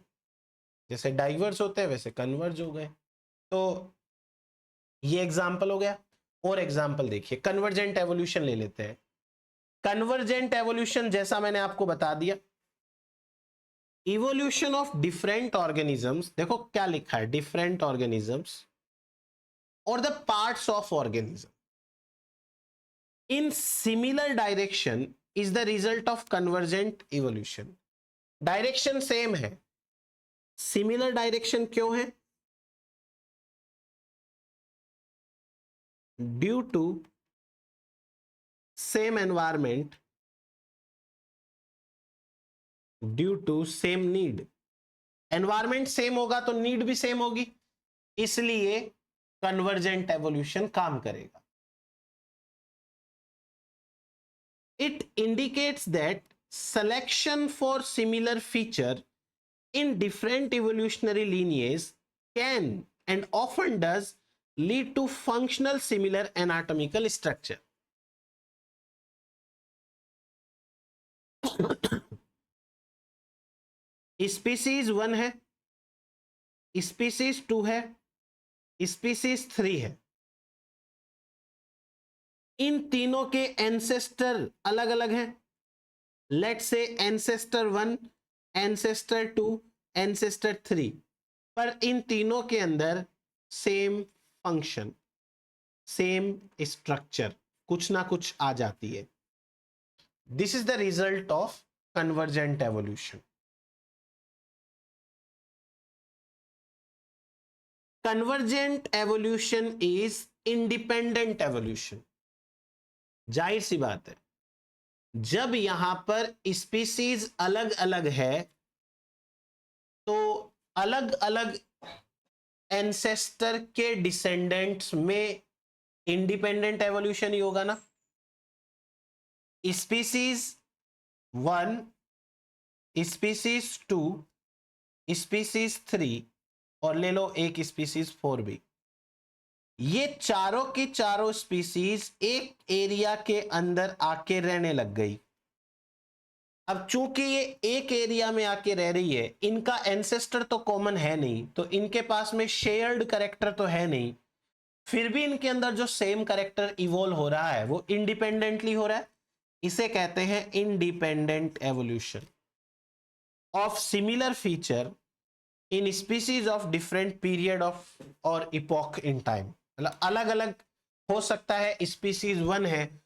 जैसे डाइवर्स होते हैं वैसे कन्वर्ज हो गए। तो ये एग्जाम्पल हो गया। और एग्जाम्पल देखिए, कन्वर्जेंट एवोल्यूशन ले लेते हैं। कन्वर्जेंट एवोल्यूशन जैसा मैंने आपको बता दिया, इवोल्यूशन ऑफ डिफरेंट ऑर्गेनिजम्स। देखो क्या लिखा है, डिफरेंट ऑर्गेनिजम्स और the parts of organism in similar direction is the result of convergent evolution. Direction same है, सिमिलर डायरेक्शन क्यों है? Due to same environment, due to same need. Environment same होगा तो नीड भी सेम होगी, इसलिए convergent evolution काम करेगा। It indicates that selection for similar feature in different evolutionary lineages can and often does lead to functional similar anatomical structure. Species 1 है, species 2 है, species 3 है। इन तीनों के एंसेस्टर अलग अलग हैं। Let's say ancestor 1, ancestor 2, ancestor 3, पर इन तीनों के अंदर सेम फंक्शन, सेम स्ट्रक्चर, कुछ ना कुछ आ जाती है। This is the result of convergent evolution. Convergent evolution is independent evolution. जाहिर सी बात है, जब यहां पर स्पीसीज अलग अलग है तो अलग अलग एंसेस्टर के डिसेंडेंट्स में इंडिपेंडेंट एवोल्यूशन ही होगा ना। स्पीसीज 1, स्पीसीज 2, स्पीसीज 3 और ले लो एक स्पीसीज 4 भी। ये चारों की चारों स्पीसीज एक एरिया के अंदर आके रहने लग गई। अब चूंकि ये एक एरिया में आके रह रही है, इनका एंसेस्टर तो कॉमन है नहीं, तो इनके पास में शेयर्ड कैरेक्टर तो है नहीं, फिर भी इनके अंदर जो सेम कैरेक्टर इवॉल्व हो रहा है वो इंडिपेंडेंटली हो रहा है। इसे कहते हैं independent evolution of similar feature in species of different period of और इपोक इन टाइम। मतलब अलग अलग हो सकता है, स्पीसीज 1 है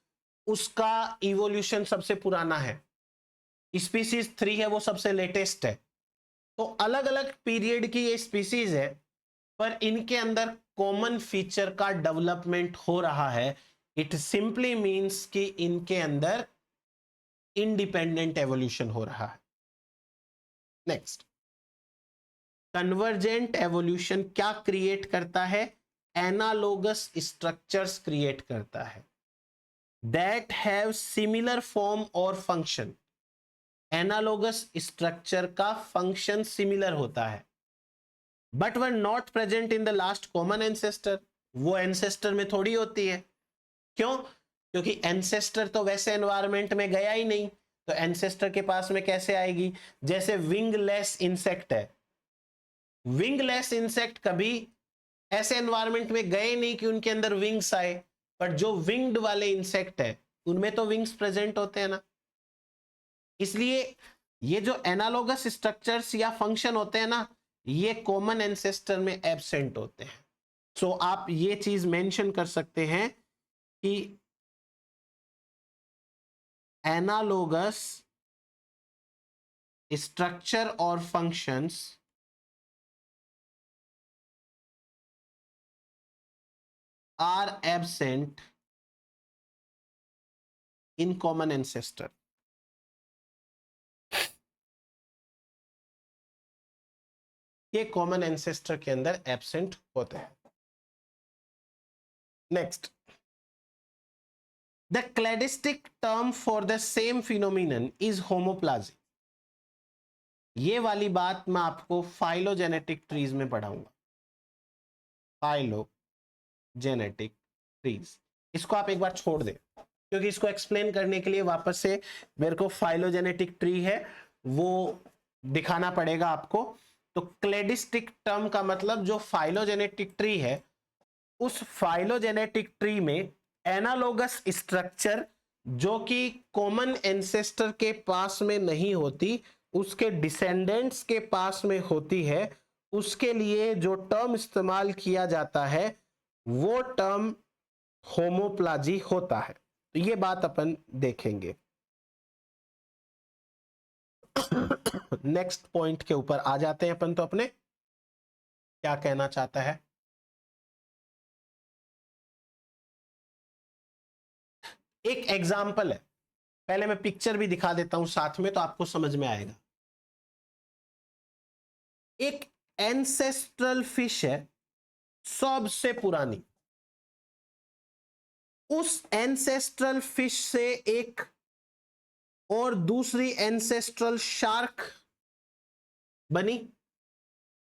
उसका इवोल्यूशन सबसे पुराना है, स्पीसीज 3 है वो सबसे लेटेस्ट है, तो अलग अलग पीरियड की ये स्पीसीज है, पर इनके अंदर कॉमन फीचर का डेवलपमेंट हो रहा है। इट सिंपली मींस कि इनके अंदर इंडिपेंडेंट एवोल्यूशन हो रहा है। नेक्स्ट, कन्वर्जेंट एवोल्यूशन क्या क्रिएट करता है? एनालोगस स्ट्रक्चर्स क्रिएट करता है। दैट हैव सिमिलर फॉर्म और फंक्शन। एनालोगस स्ट्रक्चर का फंक्शन सिमिलर होता है, but were not present in the last common ancestor. वो एंसेस्टर में थोड़ी होती है। क्यों? क्योंकि एंसेस्टर तो वैसे एनवायरमेंट में गया ही नहीं, तो एंसेस्टर के पास में कैसे आएगी? जैसे विंगलेस इंसेक्ट है, विंगलेस इंसेक्ट कभी ऐसे एनवायरमेंट में गए नहीं कि उनके अंदर विंग्स आए, पर जो विंग्ड वाले इंसेक्ट है उनमें तो विंग्स प्रेजेंट होते हैं ना। इसलिए ये जो एनालोगस स्ट्रक्चर्स या फंक्शन होते हैं ना, ये कॉमन एंसेस्टर में एब्सेंट होते हैं। सो आप ये चीज मेंशन कर सकते हैं कि एनालोगस स्ट्रक्चर और functions are absent in common ancestor. ये कॉमन एंसेस्टर के अंदर एब्सेंट होते हैं। Next, the cladistic term for the same phenomenon is homoplasy. ये वाली बात मैं आपको फाइलोजेनेटिक ट्रीज में पढ़ाऊंगा। फाइलोजेनेटिक ट्रीज, इसको आप एक बार छोड़ दें, क्योंकि इसको एक्सप्लेन करने के लिए वापस से मेरे को फाइलोजेनेटिक ट्री है वो दिखाना पड़ेगा आपको। तो क्लैडिस्टिक टर्म का मतलब जो फाइलोजेनेटिक ट्री है, उस फाइलोजेनेटिक ट्री में एनालोगस स्ट्रक्चर जो कि कॉमन एंसेस्टर के पास में नहीं होती, उसके डिसेंडेंट्स के पास में होती है, उसके लिए जो टर्म इस्तेमाल किया जाता है वो टर्म होमोप्लाजी होता है। तो ये बात अपन देखेंगे। नेक्स्ट पॉइंट के ऊपर आ जाते हैं अपन। तो अपने क्या कहना चाहता है? एक एग्जाम्पल है, पहले मैं पिक्चर भी दिखा देता हूं साथ में तो आपको समझ में आएगा। एक एंसेस्ट्रल फिश है सबसे पुरानी, उस एंसेस्ट्रल फिश से एक और दूसरी एंसेस्ट्रल शार्क बनी,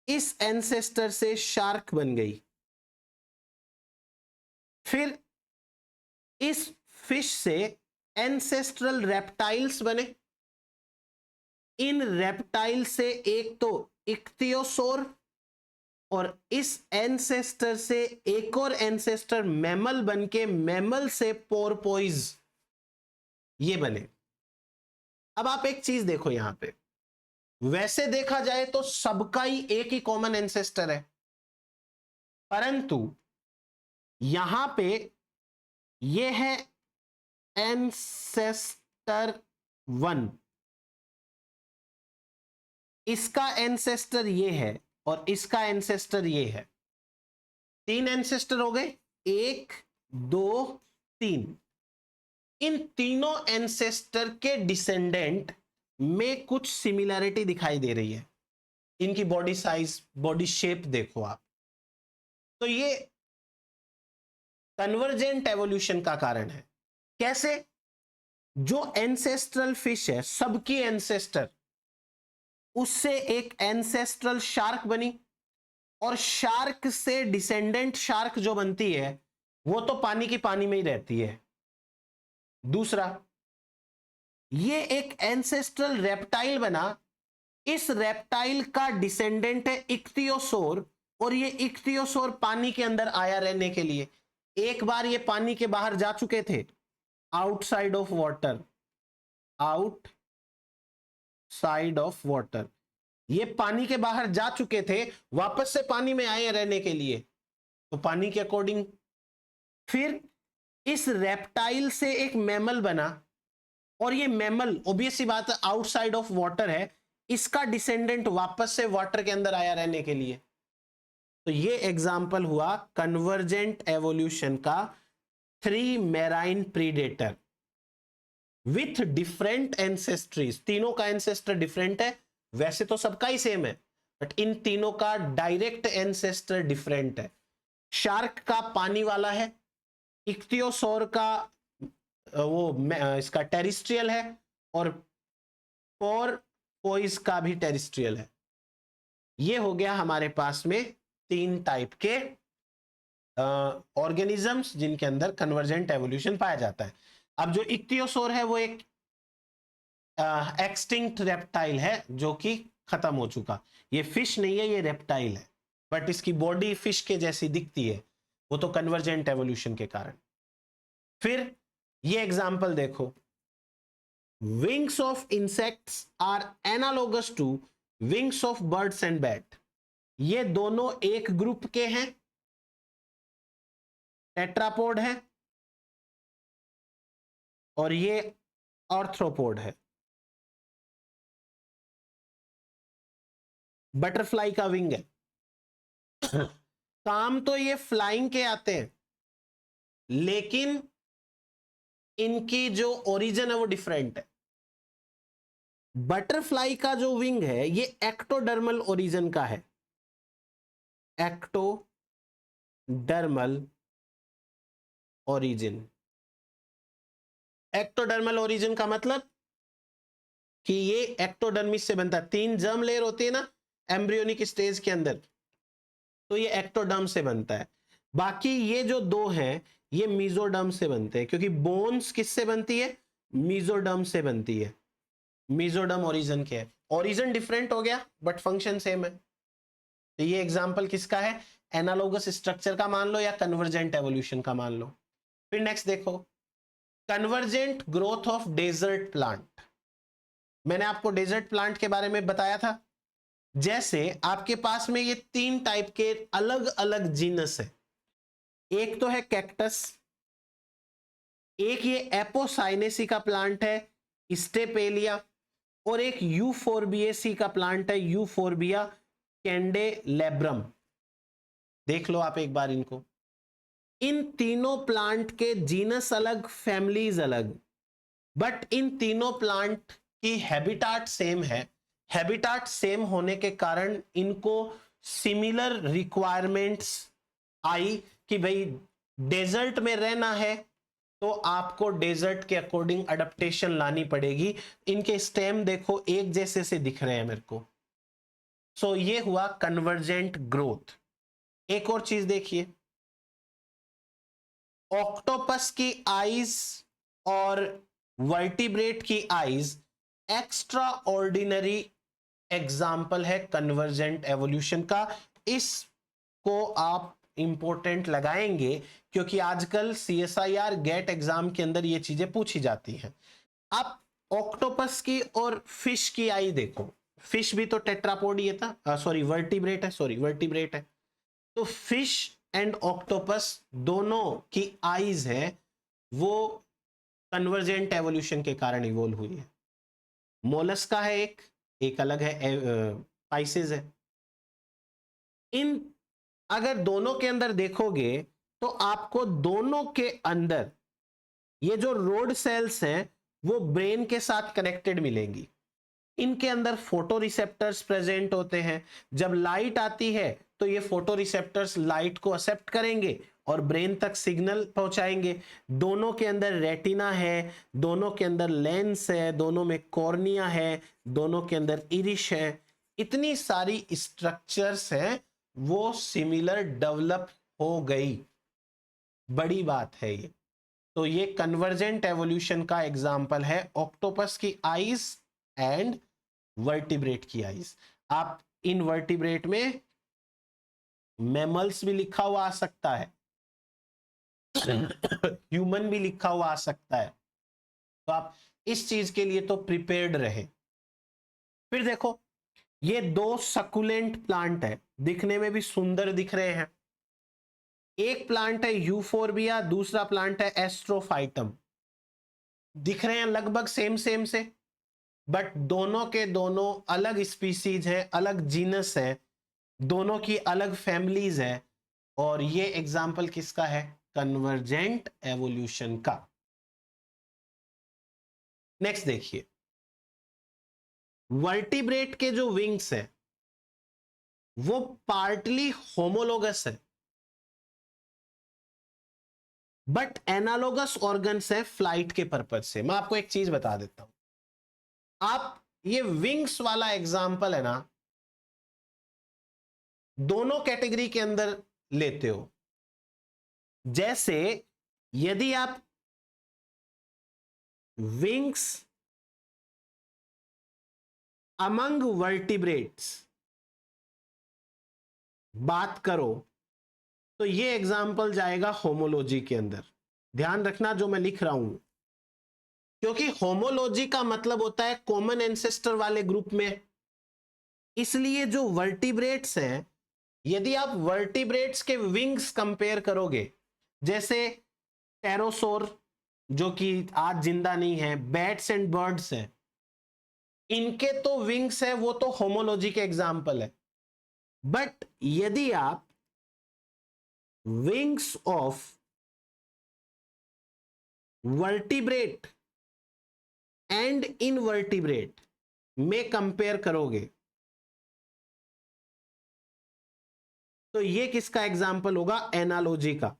इस एंसेस्टर से शार्क बन गई, फिर इस फिश से एंसेस्ट्रल रेप्टाइल्स बने, इन रेप्टाइल से एक तो इक्तियोसोर, और इस एंसेस्टर से एक और एंसेस्टर मैमल बनके मैमल से पोरपोइज ये बने। अब आप एक चीज देखो यहां पे, वैसे देखा जाए तो सबका ही एक ही कॉमन एंसेस्टर है, परंतु यहां पे ये है एंसेस्टर 1, इसका एंसेस्टर ये है और इसका एंसेस्टर ये है। 3 एंसेस्टर हो गए, 1 2 3। इन तीनों एंसेस्टर के डिसेंडेंट में कुछ सिमिलरिटी दिखाई दे रही है। इनकी बॉडी साइज, बॉडी शेप देखो आप, तो ये कन्वर्जेंट एवोल्यूशन का कारण है। कैसे? जो एंसेस्ट्रल फिश है सबकी एंसेस्टर, उससे एक एंसेस्ट्रल शार्क बनी, और शार्क से डिसेंडेंट शार्क जो बनती है वो तो पानी की पानी में ही रहती है। दूसरा, ये एक एंसेस्ट्रल रेप्टाइल बना, इस रेप्टाइल का डिसेंडेंट है इक्तियोसोर, और ये इक्तियोसोर पानी के अंदर आया रहने के लिए। एक बार ये पानी के बाहर जा चुके थे, outside of water, outside of water, ये पानी के बाहर जा चुके थे, वापस से पानी में आए रहने के लिए, तो पानी के अकॉर्डिंग। फिर इस रेप्टाइल से एक मैमल बना, और ये मैमल ऑब्वियस सी बात है आउटसाइड ऑफ वाटर है, इसका डिसेंडेंट वापस से वाटर के अंदर आया रहने के लिए। तो ये एग्जाम्पल हुआ कन्वर्जेंट एवोल्यूशन का 3 मैराइन प्रीडेटर विथ डिफरेंट एंसेस्ट्रीज। तीनों का एंसेस्टर डिफरेंट है, वैसे तो सबका ही सेम है, बट इन तीनों का डायरेक्ट एंसेस्टर डिफरेंट है। शार्क का पानी वाला है, इक्तियोसोर का इसका टेरिस्ट्रियल है और पोर्पोइस का भी टेरिस्ट्रियल है। ये हो गया हमारे पास में 3 टाइप के ऑर्गेनिजम्स जिनके अंदर कन्वर्जेंट एवोल्यूशन पाया जाता है। अब जो इक्तियोसोर है वो एक एक्सटिंक्ट रेप्टाइल है जो कि खत्म हो चुका। ये फिश नहीं है, ये रेप्टाइल है, बट इसकी बॉडी फिश के जैसी दिखती है, वो तो कन्वर्जेंट एवोल्यूशन के कारण। फिर ये एग्जांपल देखो, wings of insects are analogous to wings of birds and bat. ये दोनों एक ग्रुप के हैं, टेट्रापोड है, और ये आर्थ्रोपोड है। बटरफ्लाई का विंग है। काम तो ये फ्लाइंग के आते हैं, लेकिन इनकी जो ओरिजिन है वो डिफरेंट है। बटरफ्लाई का जो विंग है ये एक्टोडर्मल ओरिजिन का है। Ectodermal origin. एक्टोडर्मल ओरिजिन का मतलब कि ये एक्टोडर्मिस से बनता है। 3 जर्म लेयर होती है ना एम्ब्रियोनिक स्टेज के अंदर, तो ये एक्टोडर्म से बनता है। बाकी ये जो 2 हैं ये मीजोडर्म से बनते हैं, क्योंकि बोन्स किससे बनती है? मीजोडर्म से बनती है। मीजोडर्म ओरिजिन के है। ओरिजिन डिफरेंट हो गया बट फंक्शन सेम है। तो ये एग्जांपल किसका है? एनालोगस स्ट्रक्चर का मान लो या कन्वर्जेंट एवोल्यूशन का मान लो। फिर नेक्स्ट देखो, convergent growth of desert plant. मैंने आपको डेजर्ट प्लांट के बारे में बताया था। जैसे आपके पास में ये 3 टाइप के अलग अलग जीनस है। एक तो है कैक्टस, एक ये एपोसाइनेसी का प्लांट है स्टेपेलिया, और एक यूफोर्बिएसी का प्लांट है यूफोर्बिया कैंडेलेब्रम। देख लो आप एक बार इनको। इन तीनों प्लांट के जीनस अलग, फैमिलीज अलग, बट इन तीनों प्लांट की हैबिटाट सेम है। हैबिटाट सेम होने के कारण इनको सिमिलर रिक्वायरमेंट्स आई कि भाई डेजर्ट में रहना है तो आपको डेजर्ट के अकॉर्डिंग अडेप्टेशन लानी पड़ेगी। इनके स्टेम देखो एक जैसे से दिख रहे हैं मेरे को। सो ये हुआ कन्वर्जेंट ग्रोथ। एक और चीज देखिए, ऑक्टोपस की आईज और वर्टिब्रेट की आईज एक्स्ट्रा ऑर्डिनरी एग्जाम्पल है कन्वर्जेंट एवोल्यूशन का। इसको आप इंपॉर्टेंट लगाएंगे क्योंकि आजकल सीएसआईआर गेट एग्जाम के अंदर ये चीजें पूछी जाती हैं। आप ऑक्टोपस की और फिश की आई देखो। फिश भी तो टेट्रापोड ही था, सॉरी वर्टिब्रेट है, वर्टिब्रेट है। तो फिश एंड ऑक्टोपस दोनों की आईज है वो कन्वर्जेंट एवोल्यूशन के कारण इवोल्व हुई है। मोलस्का है एक अलग है, पाइसेस है। इन अगर दोनों के अंदर देखोगे तो आपको दोनों के अंदर ये जो रोड सेल्स हैं वो ब्रेन के साथ कनेक्टेड मिलेंगी। इनके अंदर फोटो रिसेप्टर्स प्रेजेंट होते हैं। जब लाइट आती है तो ये फोटो रिसेप्टर्स लाइट को एक्सेप्ट करेंगे और ब्रेन तक सिग्नल पहुंचाएंगे। दोनों के अंदर रेटिना है, दोनों के अंदर लेंस है, दोनों में कॉर्निया है, दोनों के अंदर इरिश है। इतनी सारी स्ट्रक्चर्स हैं वो सिमिलर डेवलप हो गई। बड़ी बात है ये। तो ये कन्वर्जेंट एवोल्यूशन का एग्जाम्पल है ऑक्टोपस की आईज एंड वर्टिब्रेट की आईज। आप इन वर्टिब्रेट में मैमल्स भी लिखा हुआ आ सकता है, ह्यूमन भी लिखा हुआ आ सकता है, तो आप इस चीज के लिए तो प्रिपेयर्ड रहे। फिर देखो ये 2 सकुलेंट प्लांट है, दिखने में भी सुंदर दिख रहे हैं। एक प्लांट है यूफोर्बिया, दूसरा प्लांट है एस्ट्रोफाइटम। दिख रहे हैं लगभग सेम सेम से, बट दोनों के दोनों अलग स्पीसीज हैं, अलग जीनस है, दोनों की अलग फैमिलीज है। और ये एग्जाम्पल किसका है? कन्वर्जेंट एवोल्यूशन का। नेक्स्ट देखिए, वर्टिब्रेट के जो विंग्स है वो पार्टली होमोलोगस है। बट एनालोगस ऑर्गन्स है फ्लाइट के पर्पज से। मैं आपको एक चीज बता देता हूं, आप ये विंग्स वाला एग्जांपल है ना, दोनों कैटेगरी के अंदर लेते हो। जैसे यदि आप विंग्स अमंग वर्टिब्रेट्स बात करो तो ये एग्जाम्पल जाएगा होमोलॉजी के अंदर। ध्यान रखना जो मैं लिख रहा हूं, क्योंकि होमोलॉजी का मतलब होता है कॉमन एंसेस्टर वाले ग्रुप में। इसलिए जो वर्टिब्रेट्स हैं, यदि आप वर्टिब्रेट्स के विंग्स कंपेयर करोगे, जैसे टेरोसोर जो कि आज जिंदा नहीं है, बैट्स एंड बर्ड्स हैं, इनके तो विंग्स है, वो तो होमोलॉजी के एग्जाम्पल है। बट यदि आप wings of vertebrate and invertebrate में कंपेयर करोगे तो ये किसका एग्जाम्पल होगा? एनालॉजी का।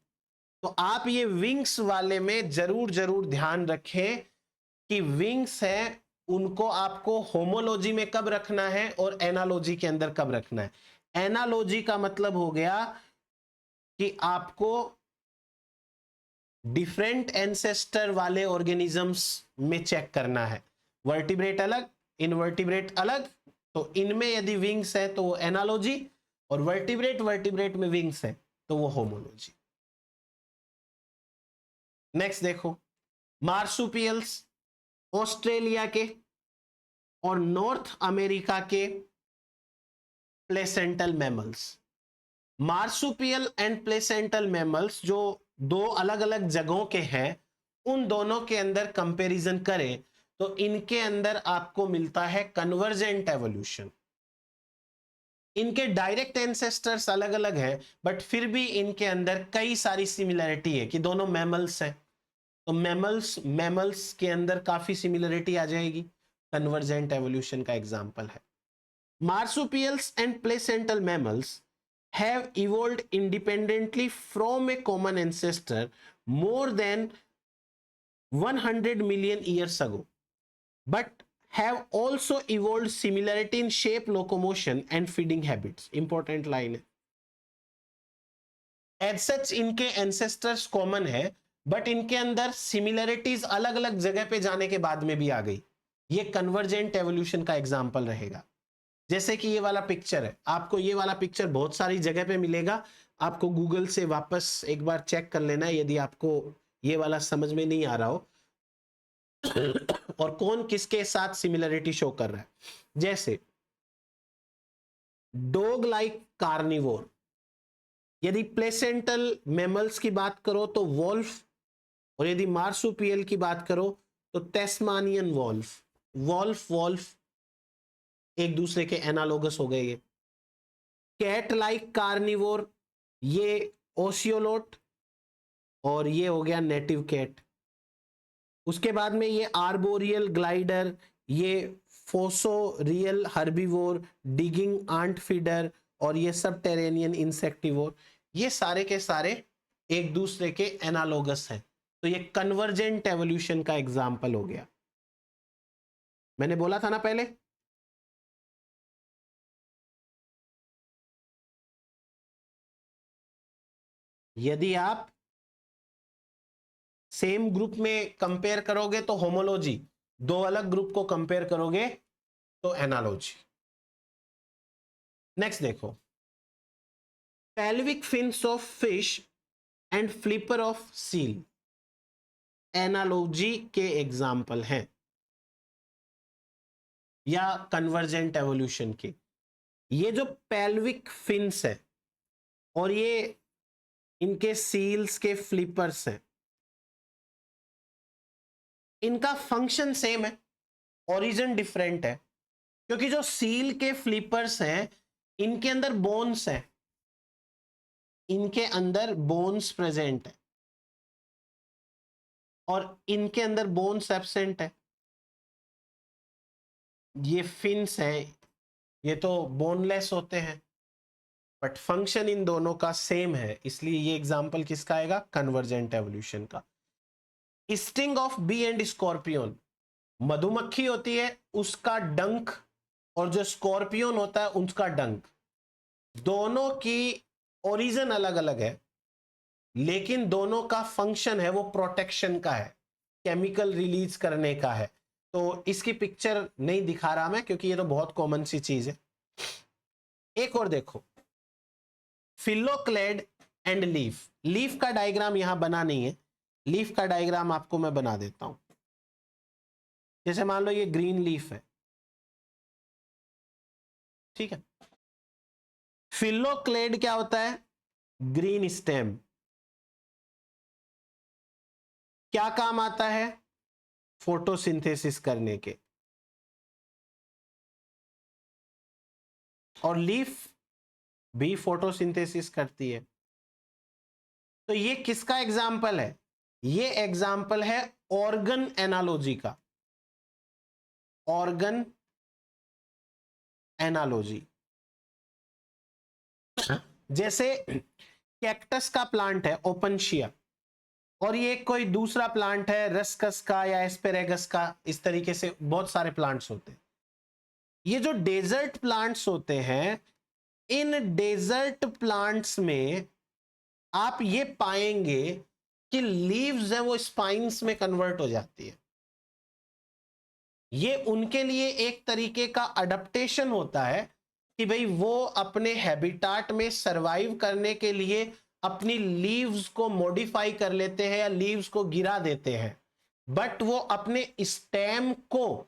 तो आप ये विंग्स वाले में जरूर जरूर ध्यान रखें कि विंग्स है उनको आपको होमोलॉजी में कब रखना है और एनालॉजी के अंदर कब रखना है। एनालॉजी का मतलब हो गया कि आपको डिफरेंट एंसेस्टर वाले ऑर्गेनिजम्स में चेक करना है। वर्टिब्रेट अलग, इनवर्टिब्रेट अलग, तो इनमें यदि विंग्स है तो वो एनालॉजी, और वर्टिब्रेट वर्टिब्रेट में विंग्स है तो वो होमोलॉजी। नेक्स्ट देखो, मार्सुपियल्स ऑस्ट्रेलिया के और नॉर्थ अमेरिका के placental mammals. Marsupial and placental mammals जो दो अलग अलग जगहों के हैं, उन दोनों के अंदर कंपैरिजन करें तो इनके अंदर आपको मिलता है कन्वर्जेंट एवोल्यूशन। इनके डायरेक्ट एंसेस्टर्स अलग अलग हैं, बट फिर भी इनके अंदर कई सारी सिमिलरिटी है कि दोनों मैमल्स हैं। तो मैमल्स के अंदर काफी सिमिलरिटी आ जाएगी, कन्वर्जेंट एवोल्यूशन का एग्जांपल है। Marsupials and placental mammals have evolved independently from a common ancestor more than 100 million years ago, but have also evolved similarity in shape, locomotion and feeding habits. Important line है। As such इनके ancestors common है, but इनके अंदर similarities अलग अलग जगह पे जाने के बाद में भी आ गई। ये convergent evolution का एग्जाम्पल रहेगा। जैसे कि ये वाला पिक्चर है, आपको ये वाला पिक्चर बहुत सारी जगह पे मिलेगा, आपको गूगल से वापस एक बार चेक कर लेना है यदि आपको ये वाला समझ में नहीं आ रहा हो और कौन किसके साथ सिमिलरिटी शो कर रहा है। जैसे डॉग लाइक कार्निवोर, यदि प्लेसेंटल मैमल्स की बात करो तो वॉल्फ, और यदि मार्सुपियल की बात करो तो टेस्मानियन वॉल्फ। वॉल्फ वॉल्फ एक दूसरे के एनालोगस हो गए। ये कैट लाइक कार्निवोर, ये ओसियोलोट, और ये हो गया नेटिव कैट। उसके बाद में ये आर्बोरियल ग्लाइडर, ये fossorial herbivore, digging aunt feeder, और ये सब टेरेनियन इंसेक्टिवोर। ये सारे के सारे एक दूसरे के एनालोगस हैं। तो ये कन्वर्जेंट एवोल्यूशन का एग्जाम्पल हो गया। मैंने बोला था ना पहले, यदि आप सेम ग्रुप में कंपेयर करोगे तो होमोलॉजी, दो अलग ग्रुप को कंपेयर करोगे तो एनालॉजी। नेक्स्ट देखो, pelvic fins of fish and flipper of seal analogy के एग्जाम्पल हैं या कन्वर्जेंट एवोल्यूशन के। ये जो पेल्विक फिन्स है और ये इनके सील्स के फ्लिपर्स हैं, इनका फंक्शन सेम है, ओरिजिन डिफरेंट है। क्योंकि जो सील के फ्लिपर्स हैं इनके अंदर बोन्स हैं, इनके अंदर बोन्स प्रेजेंट है, और इनके अंदर बोन्स एब्सेंट है। ये फिन्स हैं, ये तो बोनलेस होते हैं, बट फंक्शन इन दोनों का सेम है, इसलिए ये एग्जांपल किसका आएगा, कन्वर्जेंट एवोल्यूशन का। Sting of bee and scorpion, मधुमक्खी होती है उसका डंक और जो स्कॉर्पियन होता है उसका डंक, दोनों की ओरिजिन अलग अलग है, लेकिन दोनों का फंक्शन है वो प्रोटेक्शन का है, केमिकल रिलीज करने का है। तो इसकी पिक्चर नहीं दिखा रहा मैं क्योंकि ये तो बहुत कॉमन सी चीज है। एक और देखो, फिलोक्लेड एंड लीफ। लीफ का डायग्राम यहां बना नहीं है, लीफ का डायग्राम आपको मैं बना देता हूं। जैसे मान लो ये ग्रीन लीफ है, ठीक है। फिलोक्लेड क्या होता है, ग्रीन स्टेम, क्या काम आता है, फोटोसिंथेसिस करने के। और लीफ भी फोटोसिंथेसिस करती है। तो ये किसका एग्जाम्पल है, ये एग्जाम्पल है ऑर्गन एनालॉजी का, ऑर्गन एनालॉजी। जैसे कैक्टस का प्लांट है ओपनशिया, और ये कोई दूसरा प्लांट है रस्कस का या एस्पेरेगस का, इस तरीके से बहुत सारे प्लांट्स होते हैं। ये जो डेजर्ट प्लांट्स होते हैं, इन डेजर्ट प्लांट्स में आप ये पाएंगे कि लीव्स है वो स्पाइन्स में कन्वर्ट हो जाती है। ये उनके लिए एक तरीके का अडप्टेशन होता है कि भाई वो अपने हैबिटाट में सरवाइव करने के लिए अपनी लीव्स को मॉडिफाई कर लेते हैं या लीव्स को गिरा देते हैं, बट वो अपने स्टेम को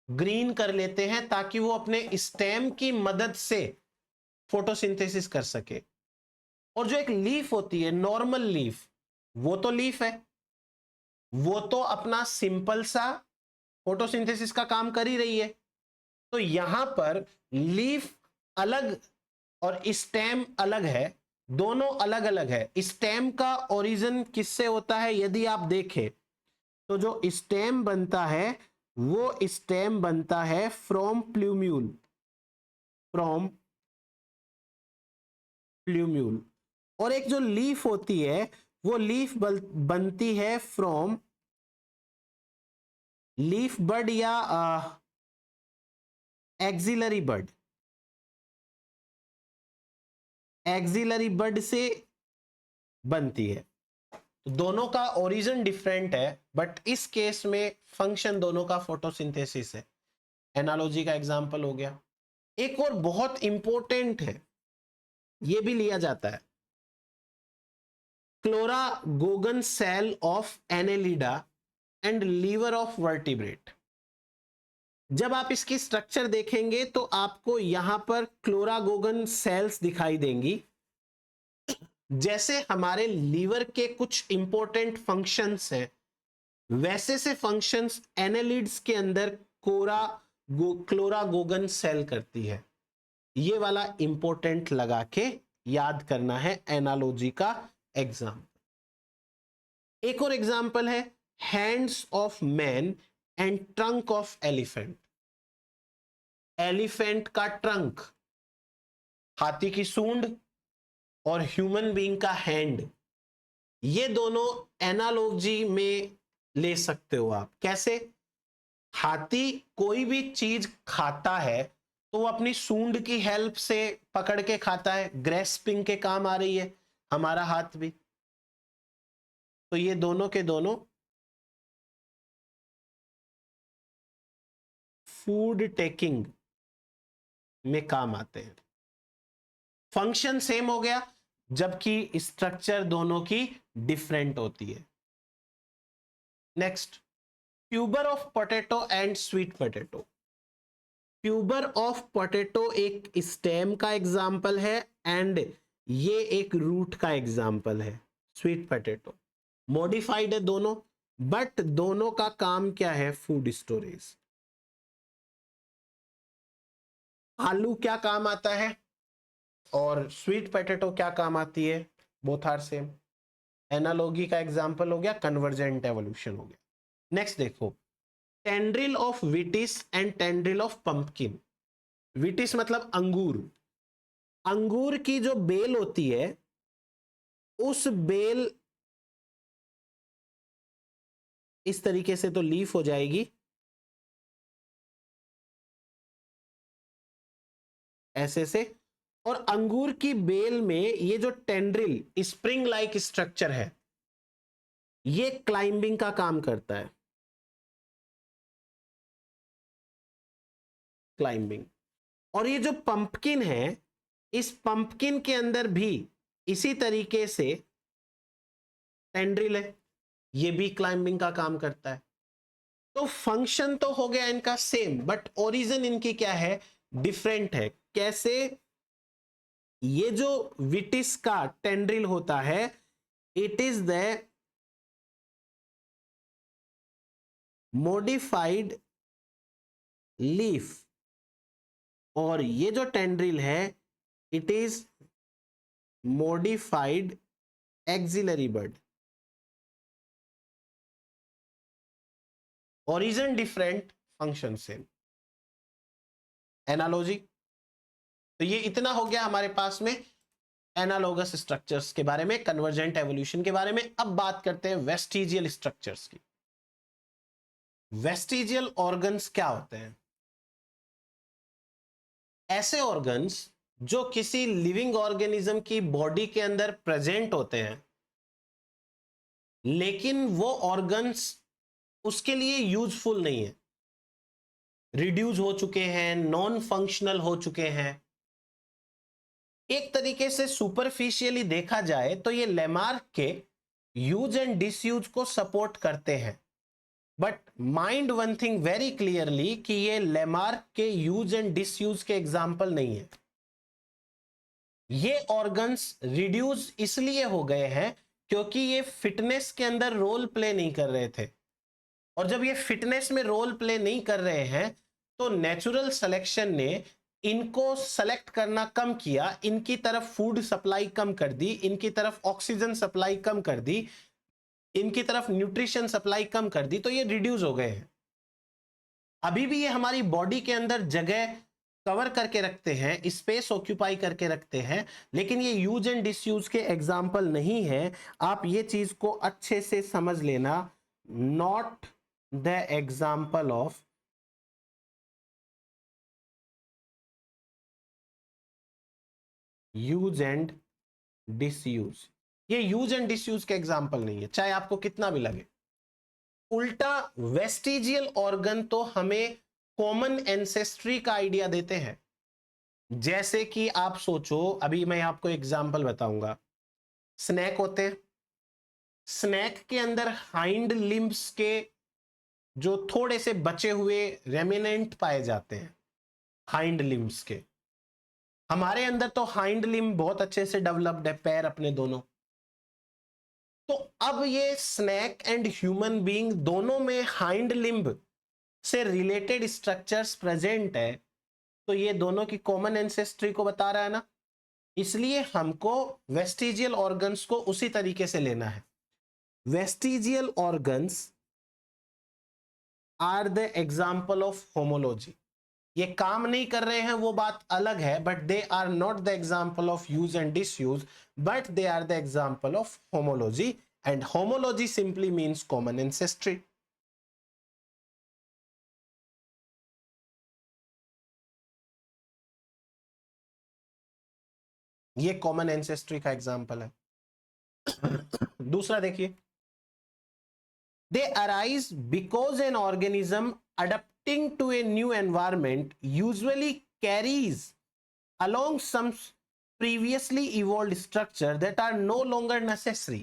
ग्रीन कर लेते हैं ताकि वो अपने स्टेम की मदद से फोटोसिंथेसिस कर सके। और जो एक लीफ होती है नॉर्मल लीफ, वो तो लीफ है, वो तो अपना सिंपल सा फोटोसिंथेसिस का काम कर ही रही है। तो यहां पर लीफ अलग और स्टेम अलग है, दोनों अलग अलग है। स्टेम का ओरिजिन किससे होता है, यदि आप देखें तो जो स्टेम बनता है वो स्टेम बनता है फ्रॉम प्लूम्यूल, फ्रॉम प्लूम्यूल। और एक जो लीफ होती है वो लीफ बनती है फ्रॉम लीफ बड या एक्सिलरी बड, एक्सिलरी बड से बनती है। तो दोनों का ओरिजिन डिफरेंट है, बट इस केस में फंक्शन दोनों का फोटोसिंथेसिस है। एनालॉजी का एग्जांपल हो गया। एक और बहुत इंपॉर्टेंट है, ये भी लिया जाता है, chloragogen cell of annelida and liver of vertebrate. जब आप इसकी स्ट्रक्चर देखेंगे तो आपको यहां पर क्लोरागोगन सेल्स दिखाई देंगी। जैसे हमारे लीवर के कुछ इंपॉर्टेंट फंक्शंस हैं, वैसे से फंक्शंस एनेलिड्स के अंदर क्लोरागोगन सेल करती है। ये वाला इंपॉर्टेंट लगा के याद करना है एनालॉजी का एग्जाम्पल। एक और एग्जाम्पल है hands of man and trunk of elephant. Elephant का ट्रंक, हाथी की सूंड, और ह्यूमन बीइंग का हैंड, ये दोनों एनालॉजी में ले सकते हो आप। कैसे, हाथी कोई भी चीज खाता है तो वो अपनी सूंड की हेल्प से पकड़ के खाता है, ग्रेस्पिंग के काम आ रही है हमारा हाथ भी। तो ये दोनों के दोनों फूड टेकिंग में काम आते हैं। फंक्शन सेम हो गया, जबकि स्ट्रक्चर दोनों की डिफरेंट होती है। Next, tuber of potato and sweet potato. Tuber of potato एक स्टेम का एग्जाम्पल है एंड ये एक रूट का एग्जाम्पल है। स्वीट पोटैटो मॉडिफाइड है दोनों, बट दोनों का काम क्या है, फूड स्टोरेज। आलू क्या काम आता है और स्वीट पोटैटो क्या काम आती है, बोथ आर सेम। एनालॉगी का एग्जाम्पल हो गया, कन्वर्जेंट एवोल्यूशन हो गया। नेक्स्ट देखो, tendril of vitis and tendril of pumpkin. Vitis मतलब अंगूर, अंगूर की जो बेल होती है, उस बेल इस तरीके से तो लीफ हो जाएगी, ऐसे से, और अंगूर की बेल में ये जो टेंड्रिल स्प्रिंग लाइक स्ट्रक्चर है, ये क्लाइंबिंग का काम करता है, क्लाइंबिंग। और ये जो पंपकिन है, इस पंपकिन के अंदर भी इसी तरीके से टेंड्रिल है, ये भी क्लाइंबिंग का काम करता है। तो फंक्शन तो हो गया इनका सेम, बट ओरिजिन इनकी क्या है, डिफरेंट है। कैसे? ये जो विटिस का टेंड्रिल होता है, it is the modified leaf, और ये जो टेंड्रिल है, it is modified axillary bud. Origin different, function same. Analogy, तो ये इतना हो गया हमारे पास में एनालॉगस स्ट्रक्चर्स के बारे में, कन्वर्जेंट एवोल्यूशन के बारे में। अब बात करते हैं वेस्टिजियल स्ट्रक्चर्स की। वेस्टिजियल ऑर्गन्स क्या होते हैं? ऐसे ऑर्गन्स जो किसी लिविंग ऑर्गेनिज्म की बॉडी के अंदर प्रेजेंट होते हैं, लेकिन वो ऑर्गन्स उसके लिए यूजफुल नहीं है, रिड्यूस हो चुके हैं, नॉन फंक्शनल हो चुके हैं। एक तरीके से सुपरफिशियली देखा जाए तो ये लेमार्क के यूज एंड डिसयूज को सपोर्ट करते हैं, but mind one thing very clearly कि ये लेमार्क के यूज एंड डिसयूज के एग्जाम्पल नहीं है। ये ऑर्गन्स रिड्यूस इसलिए हो गए हैं क्योंकि ये फिटनेस के अंदर रोल प्ले नहीं कर रहे थे, और जब ये फिटनेस में रोल प्ले नहीं कर रहे हैं तो नेचुरल सिलेक्शन ने इनको सेलेक्ट करना कम किया, इनकी तरफ फूड सप्लाई कम कर दी, इनकी तरफ ऑक्सीजन सप्लाई कम कर दी, इनकी तरफ न्यूट्रिशन सप्लाई कम कर दी, तो ये रिड्यूस हो गए हैं। अभी भी ये हमारी बॉडी के अंदर जगह कवर करके रखते हैं, स्पेस ऑक्यूपाई करके रखते हैं, लेकिन ये यूज एंड डिसयूज के एग्जाम्पल नहीं है। आप ये चीज को अच्छे से समझ लेना, not the example of use and disuse. ये यूज एंड डिसयूज के एग्जाम्पल नहीं है, चाहे आपको कितना भी लगे। उल्टा वेस्टिजियल ऑर्गन तो हमें कॉमन एंसेस्ट्री का आइडिया देते हैं। जैसे कि आप सोचो, अभी मैं आपको एग्जाम्पल बताऊंगा, स्नैक होते हैं, स्नैक के अंदर हाइंड लिम्ब्स के जो थोड़े से बचे हुए रेमिनेंट पाए जाते हैं, हाइंड लिम्ब्स के। हमारे अंदर तो हाइंड लिम्ब बहुत अच्छे से डेवलप्ड है, पैर अपने दोनों। तो अब ये स्नैक एंड ह्यूमन बीइंग दोनों में हाइंड लिम्ब से रिलेटेड स्ट्रक्चर्स प्रेजेंट है, तो ये दोनों की कॉमन एंसेस्ट्री को बता रहा है ना। इसलिए हमको वेस्टिजियल ऑर्गन्स को उसी तरीके से लेना है। Vestigial organs are the example of homology. ये काम नहीं कर रहे हैं वो बात अलग है, but they are not the example of use and disuse, but they are the example of homology, and homology simply means common ancestry. ये कॉमन एंसेस्ट्री का एग्जाम्पल है। दूसरा देखिए, they arise because an organism adapting to a new environment usually carries along some previously evolved structure that are no longer necessary.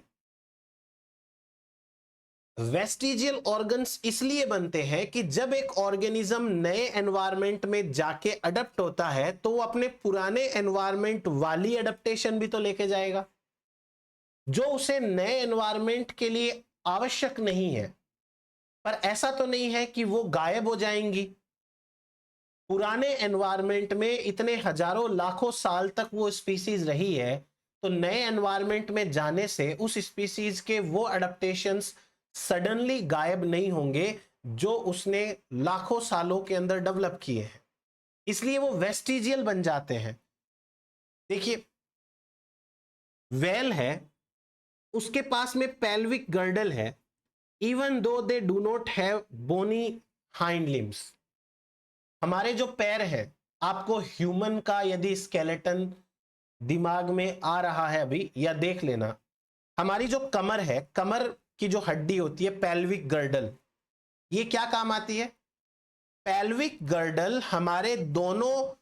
Vestigial organs इसलिए बनते हैं कि जब एक ऑर्गेनिज्म नए एनवायरनमेंट में जाके अडप्ट होता है तो वो अपने पुराने एनवायरनमेंट वाली अडप्टेशन भी तो लेके जाएगा, जो उसे नए एनवायरनमेंट के लिए आवश्यक नहीं है। पर ऐसा तो नहीं है कि वो गायब हो जाएंगी। पुराने एनवायरनमेंट में इतने हजारों लाखों साल तक वो स्पीसीज रही है, तो नए एनवायरनमेंट में जाने से उस स्पीसीज के वो अडेप्टेशंस सडनली गायब नहीं होंगे जो उसने लाखों सालों के अंदर डेवलप किए हैं, इसलिए वो वेस्टिजियल बन जाते हैं। देखिए वेल है, उसके पास में पेल्विक गर्डल है, even though they do not have bony hind limbs. हमारे जो पैर है, आपको ह्यूमन का यदि स्केलेटन दिमाग में आ रहा है अभी, या देख लेना, हमारी जो कमर है, कमर की जो हड्डी होती है पेल्विक गर्डल, ये क्या काम आती है? पेल्विक गर्डल हमारे दोनों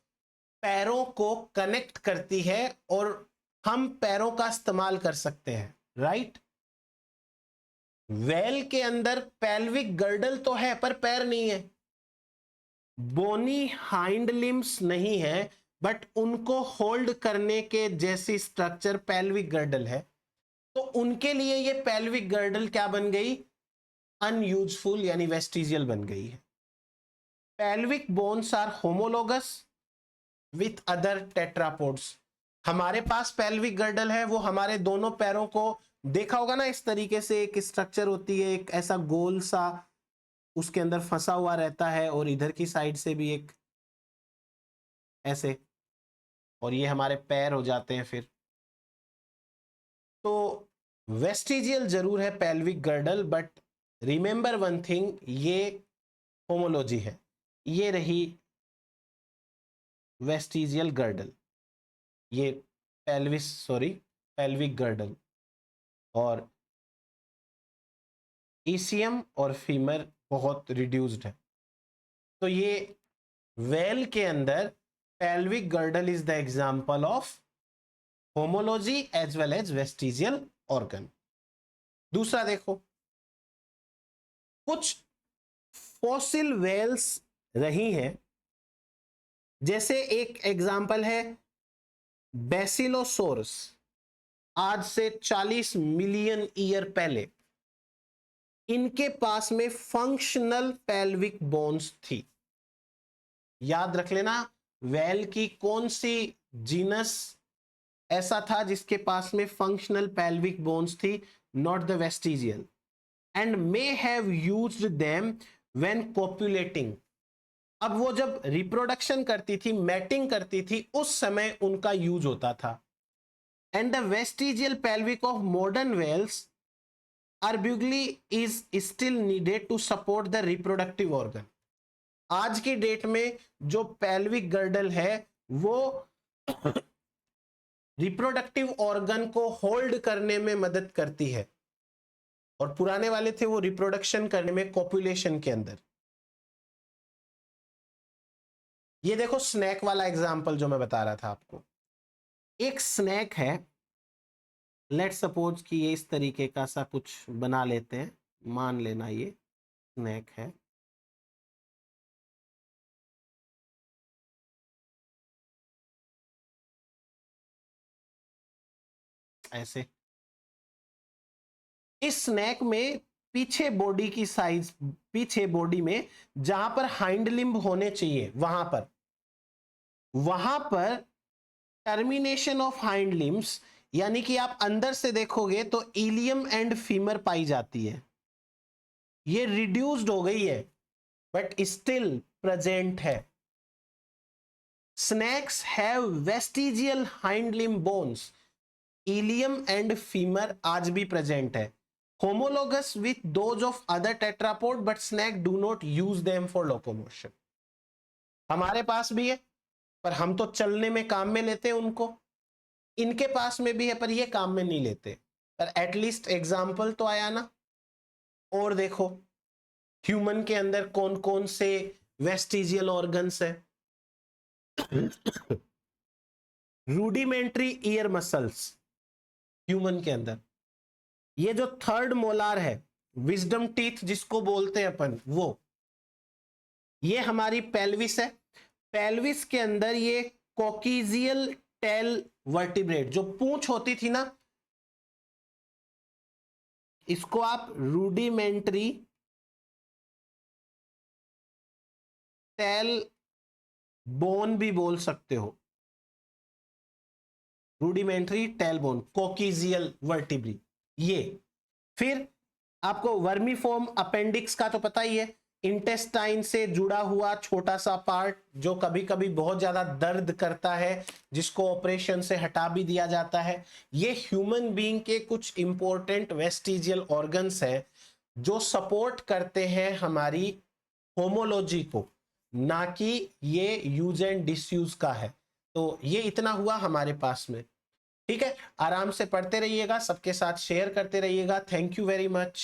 पैरों को कनेक्ट करती है और हम पैरों का इस्तेमाल कर सकते हैं, राइट? वेल के अंदर पेल्विक गर्डल तो है पर पैर नहीं है, बोनी हाइंड लिम्स नहीं है, बट उनको होल्ड करने के जैसी स्ट्रक्चर पेल्विक गर्डल है। तो उनके लिए ये पेल्विक गर्डल क्या बन गई? अनयूजफुल यानी वेस्टिजियल बन गई है। Pelvic bones are homologous with other tetrapods. हमारे पास पेल्विक गर्डल है, वो हमारे दोनों पैरों को, देखा होगा ना इस तरीके से एक स्ट्रक्चर होती है, एक ऐसा गोल सा उसके अंदर फंसा हुआ रहता है, और इधर की साइड से भी एक ऐसे, और ये हमारे पैर हो जाते हैं फिर। तो वेस्टिजियल जरूर है pelvic girdle, but remember one thing, ये होमोलॉजी है। ये रही वेस्टिजियल गर्डल, ये पेल्विक गर्डल, और ईसीएम और फीमर बहुत रिड्यूस्ड है। तो ये वेल के अंदर pelvic girdle is the example of homology as well as vestigial organ. दूसरा देखो, कुछ फॉसिल वेल्स रही हैं, जैसे एक एग्जांपल है बेसिलोसोरस, आज से 40 मिलियन ईयर पहले इनके पास में फंक्शनल पेल्विक बोन्स थी। याद रख लेना, वेल की कौन सी जीनस ऐसा था जिसके पास में फंक्शनल पेल्विक बोन्स थी? Not the vestigial, and may have used them when copulating. अब वो जब रिप्रोडक्शन करती थी, मैटिंग करती थी, उस समय उनका यूज होता था। And the vestigial pelvic of modern whales arguably is still needed to support the reproductive organ। आज की डेट में जो पेल्विक गर्डल है वो रिप्रोडक्टिव ऑर्गन को होल्ड करने में मदद करती है, और पुराने वाले थे वो रिप्रोडक्शन करने में, कॉपुलेशन के अंदर। ये देखो स्नैक वाला एग्जांपल जो मैं बता रहा था आपको, एक स्नैक है, लेट सपोज कि ये इस तरीके का सा कुछ बना लेते हैं, मान लेना ये स्नैक है। ऐसे इस स्नैक में पीछे बॉडी की साइज, पीछे बॉडी में जहां पर हाइंड लिम्ब होने चाहिए, वहां पर टर्मिनेशन ऑफ हाइंड लिम्ब्स, यानी कि आप अंदर से देखोगे तो इलियम एंड फीमर पाई जाती है। ये रिड्यूस्ड हो गई है बट स्टिल प्रेजेंट है। Snakes have vestigial hind limb bones, ilium and femur आज भी प्रेजेंट है, homologous with those of other tetrapod, but snake do not use them for locomotion। हमारे पास भी है पर हम तो चलने में काम में लेते हैं उनको, इनके पास में भी है पर ये काम में नहीं लेते, पर एटलीस्ट एग्जाम्पल तो आया ना। और देखो ह्यूमन के अंदर कौन कौन से वेस्टिजियल ऑर्गन्स है? रूडिमेंट्री ईयर मसल्स ह्यूमन के अंदर, ये जो थर्ड मोलार है, विजडम टीथ जिसको बोलते हैं अपन, वो ये हमारी पेल्विस है। पेल्विस के अंदर ये कोकिजियल टेल वर्टिब्रेट, जो पूंछ होती थी ना, इसको आप रूडिमेंट्री टेल बोन भी बोल सकते हो, रूडिमेंट्री टेल बोन, कोकिजियल वर्टिब्री। ये फिर आपको वर्मीफॉर्म अपेंडिक्स का तो पता ही है, इंटेस्टाइन से जुड़ा हुआ छोटा सा पार्ट जो कभी कभी बहुत ज्यादा दर्द करता है, जिसको ऑपरेशन से हटा भी दिया जाता है। ये ह्यूमन बीइंग के कुछ इंपॉर्टेंट वेस्टिजियल ऑर्गन्स हैं जो सपोर्ट करते हैं हमारी होमोलॉजी को, ना कि ये यूज एंड डिसयूज का है। तो ये इतना हुआ हमारे पास में। ठीक है, आराम से पढ़ते रहिएगा, सबके साथ शेयर करते रहिएगा। Thank you very much.